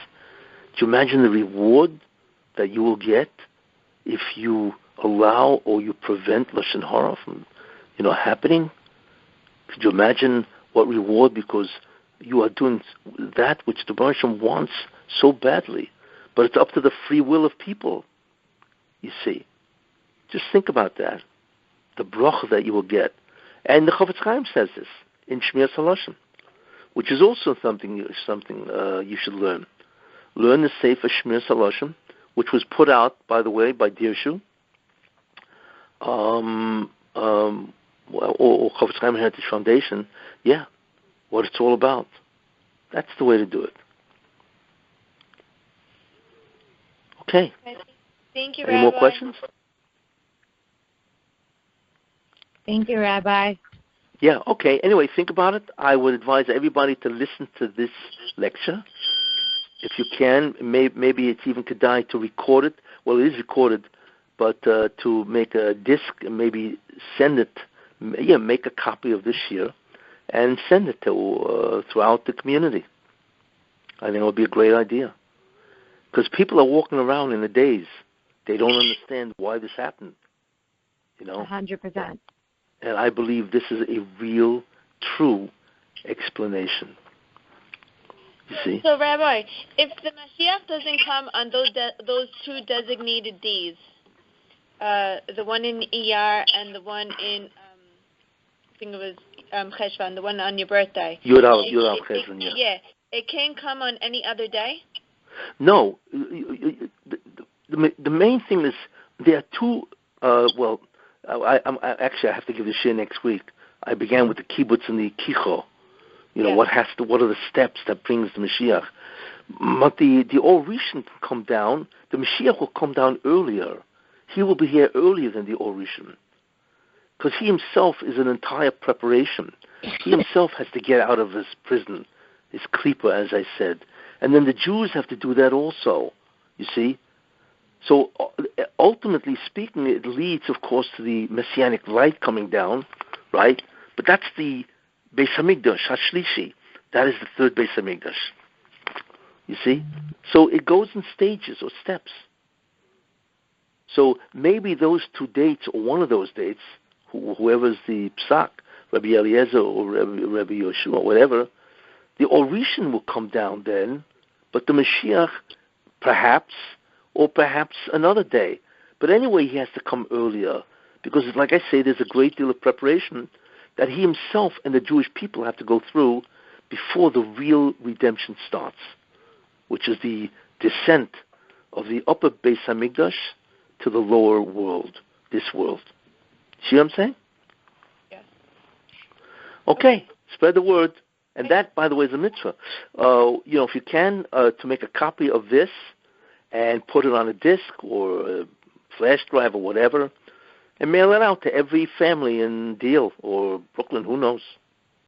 Speaker 1: do you imagine the reward that you will get if you allow or you prevent Lashon Hara from, happening? Could you imagine what reward, because you are doing that which the Rebbeinu Shem wants so badly, but it's up to the free will of people, you see. Just think about that, the bracha that you will get. And the Chofetz Chaim says this in Shmiras HaLashon, which is also something you should learn. Learn the Sefer Shmiras HaLashon, which was put out, by the way, by Dirshu, or Chofetz Chaim Heritage Foundation. Yeah, what it's all about. That's the way to do it. Okay.
Speaker 3: Thank you,
Speaker 1: Any
Speaker 3: Rabbi.
Speaker 1: more questions?
Speaker 4: Thank you, Rabbi.
Speaker 1: Yeah, okay. Anyway, think about it. I would advise everybody to listen to this lecture. If you can, maybe it's even kedai to record it. Well, it is recorded, but to make a disc and maybe send it, make a copy of this year and send it to throughout the community. I think it would be a great idea. Because people are walking around in a daze. They don't understand why this happened.
Speaker 4: 100%.
Speaker 1: And I believe this is a real, true explanation. You see?
Speaker 3: So, Rabbi, if the Mashiach doesn't come on those two designated days, the one in Iyar and the one in, I think it was Cheshvan, the one on your birthday.
Speaker 1: Yud Aleph Cheshvan, yeah.
Speaker 3: Yeah. It can't come on any other day?
Speaker 1: No. The main thing is there are two, I have to give the shir next week. I began with the kibbutz and the kicho. What are the steps that brings the Mashiach? But the Or Rishon can come down. The Mashiach will come down earlier. He will be here earlier than the Or Rishon, because he himself is an entire preparation. He himself has to get out of his prison, his klipa, as I said, and then the Jews have to do that also. You see. So ultimately speaking, it leads, of course, to the messianic light coming down, right? But that's the Beis Hamikdash, Hashlishi. That is the third Beis Hamikdash. You see? So it goes in stages or steps. So maybe those two dates, or one of those dates, whoever's the psak, Rabbi Eliezer or Rabbi Yoshua, whatever, the Or Rishon will come down then, but the Mashiach perhaps another day. But anyway, he has to come earlier, because like I say, there's a great deal of preparation that he himself and the Jewish people have to go through before the real redemption starts, which is the descent of the upper Beis Hamikdash to the lower world, this world. See what I'm saying?
Speaker 3: Yes.
Speaker 1: Okay, spread the word. And that, by the way, is a mitzvah. If you can, to make a copy of this and put it on a disk or a flash drive or whatever, and mail it out to every family in Deal or Brooklyn, who knows.